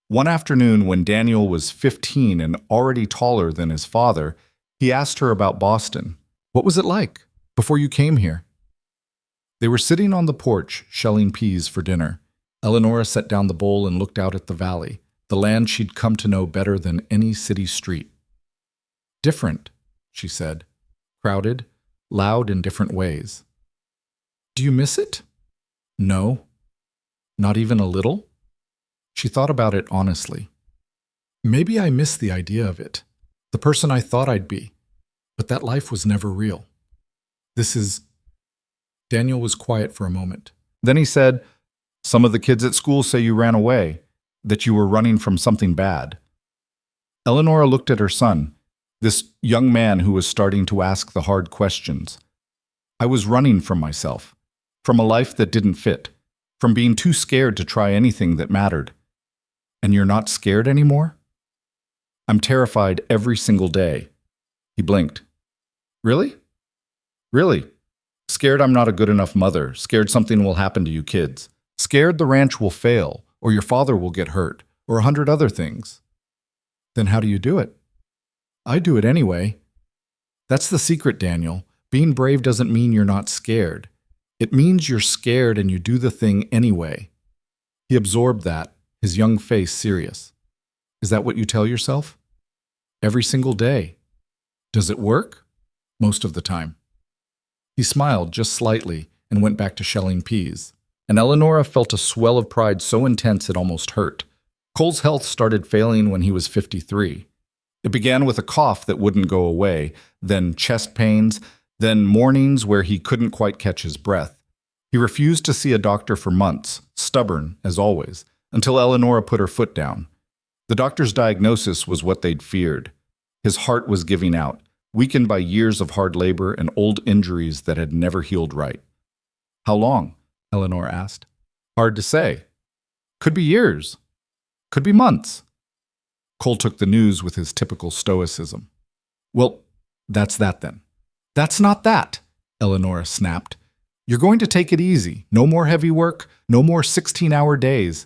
One afternoon, when Daniel was 15 and already taller than his father, he asked her about Boston. "What was it like before you came here?" They were sitting on the porch, shelling peas for dinner. Eleonora set down the bowl and looked out at the valley, the land she'd come to know better than any city street. "Different," she said. "Crowded, loud in different ways." "Do you miss it?" "No. Not even a little?" She thought about it honestly. "Maybe I miss the idea of it, the person I thought I'd be, but that life was never real. This is..." Daniel was quiet for a moment. Then he said, "Some of the kids at school say you ran away, that you were running from something bad." Eleonora looked at her son, this young man who was starting to ask the hard questions. "I was running from myself, from a life that didn't fit, from being too scared to try anything that mattered." "And you're not scared anymore?" "I'm terrified every single day." He blinked. "Really? Really? Scared I'm not a good enough mother, scared something will happen to you kids, scared the ranch will fail, or your father will get hurt, or 100 other things." "Then how do you do it?" "I do it anyway." "That's the secret, Daniel. Being brave doesn't mean you're not scared. It means you're scared and you do the thing anyway." He absorbed that, his young face serious. "Is that what you tell yourself?" "Every single day." "Does it work?" "Most of the time." He smiled just slightly and went back to shelling peas. And Eleonora felt a swell of pride so intense it almost hurt. Cole's health started failing when he was 53. It began with a cough that wouldn't go away, then chest pains, then mornings where he couldn't quite catch his breath. He refused to see a doctor for months, stubborn, as always, until Eleonora put her foot down. The doctor's diagnosis was what they'd feared. His heart was giving out, weakened by years of hard labor and old injuries that had never healed right. "How long?" Eleanor asked. "Hard to say. Could be years. Could be months." Cole took the news with his typical stoicism. "Well, that's that then." "That's not that," Eleonora snapped. "You're going to take it easy. No more heavy work, no more 16-hour days."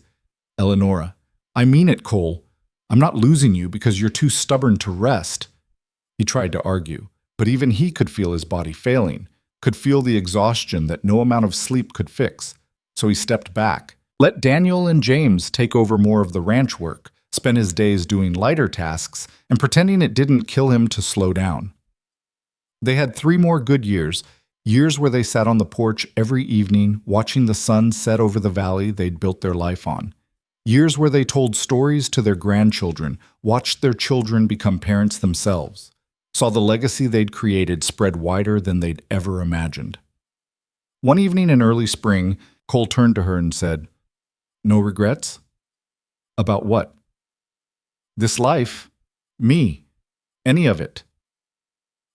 "Eleonora, I mean it, Cole. I'm not losing you because you're too stubborn to rest." He tried to argue, but even he could feel his body failing, could feel the exhaustion that no amount of sleep could fix. So he stepped back. Let Daniel and James take over more of the ranch work, spend his days doing lighter tasks, and pretending it didn't kill him to slow down. They had 3 more good years, years where they sat on the porch every evening, watching the sun set over the valley they'd built their life on. Years where they told stories to their grandchildren, watched their children become parents themselves, saw the legacy they'd created spread wider than they'd ever imagined. One evening in early spring, Cole turned to her and said, "No regrets?" "About what?" "This life. Me. Any of it."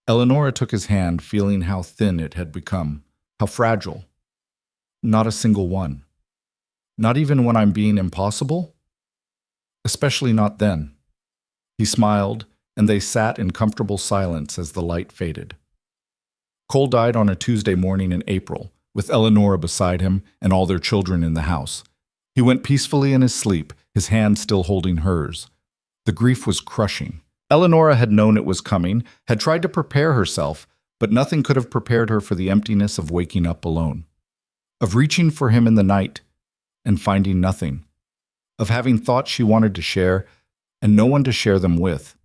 Eleonora took his hand, feeling how thin it had become, how fragile. "Not a single one. Not even when I'm being impossible? Especially not then." He smiled, and they sat in comfortable silence as the light faded. Cole died on a Tuesday morning in April, with Eleonora beside him and all their children in the house. He went peacefully in his sleep, his hand still holding hers. The grief was crushing. Eleonora had known it was coming, had tried to prepare herself, but nothing could have prepared her for the emptiness of waking up alone, of reaching for him in the night and finding nothing, of having thoughts she wanted to share and no one to share them with.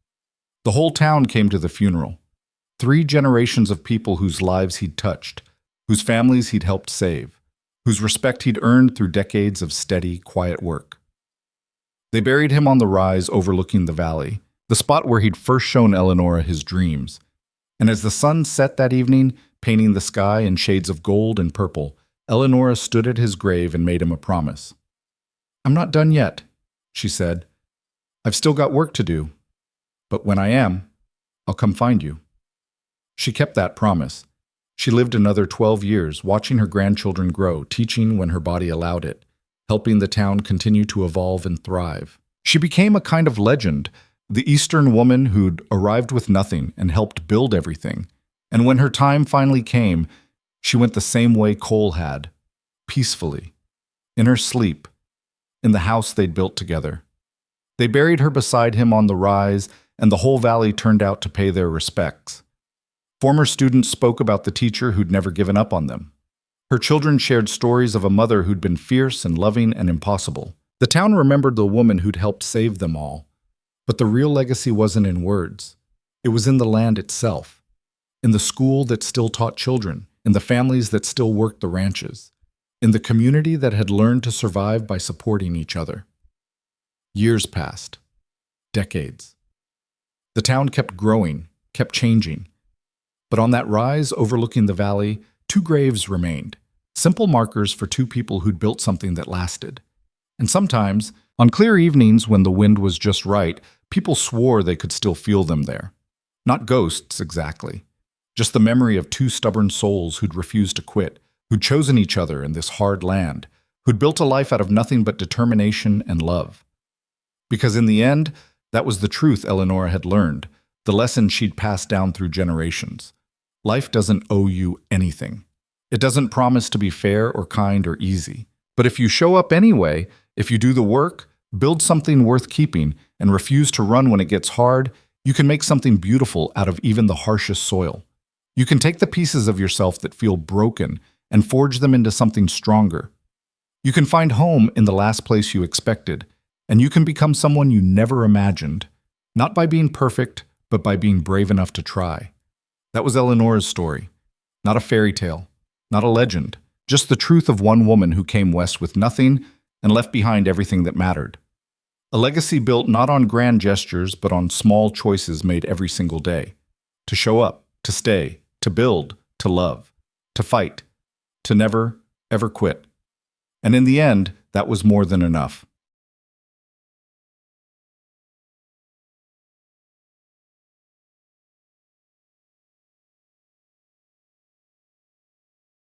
The whole town came to the funeral. 3 generations of people whose lives he'd touched, whose families he'd helped save, whose respect he'd earned through decades of steady, quiet work. They buried him on the rise overlooking the valley, the spot where he'd first shown Eleonora his dreams. And as the sun set that evening, painting the sky in shades of gold and purple, Eleonora stood at his grave and made him a promise. "I'm not done yet," she said. "I've still got work to do. But when I am, I'll come find you." She kept that promise. She lived another 12 years, watching her grandchildren grow, teaching when her body allowed it, helping the town continue to evolve and thrive. She became a kind of legend, the Eastern woman who'd arrived with nothing and helped build everything. And when her time finally came, she went the same way Cole had, peacefully, in her sleep, in the house they'd built together. They buried her beside him on the rise, and the whole valley turned out to pay their respects. Former students spoke about the teacher who'd never given up on them. Her children shared stories of a mother who'd been fierce and loving and impossible. The town remembered the woman who'd helped save them all. But the real legacy wasn't in words. It was in the land itself, in the school that still taught children, in the families that still worked the ranches, in the community that had learned to survive by supporting each other. Years passed. Decades. The town kept growing, kept changing. But on that rise overlooking the valley, 2 graves remained, simple markers for 2 people who'd built something that lasted. And sometimes, on clear evenings when the wind was just right, people swore they could still feel them there. Not ghosts, exactly. Just the memory of 2 stubborn souls who'd refused to quit, who'd chosen each other in this hard land, who'd built a life out of nothing but determination and love. Because in the end, that was the truth Eleonora had learned, the lesson she'd passed down through generations. Life doesn't owe you anything. It doesn't promise to be fair or kind or easy. But if you show up anyway, if you do the work, build something worth keeping, and refuse to run when it gets hard, you can make something beautiful out of even the harshest soil. You can take the pieces of yourself that feel broken and forge them into something stronger. You can find home in the last place you expected, and you can become someone you never imagined, not by being perfect, but by being brave enough to try. That was Eleonora's story. Not a fairy tale, not a legend, just the truth of one woman who came west with nothing and left behind everything that mattered. A legacy built not on grand gestures, but on small choices made every single day. To show up, to stay, to build, to love, to fight, to never, ever quit. And in the end, that was more than enough.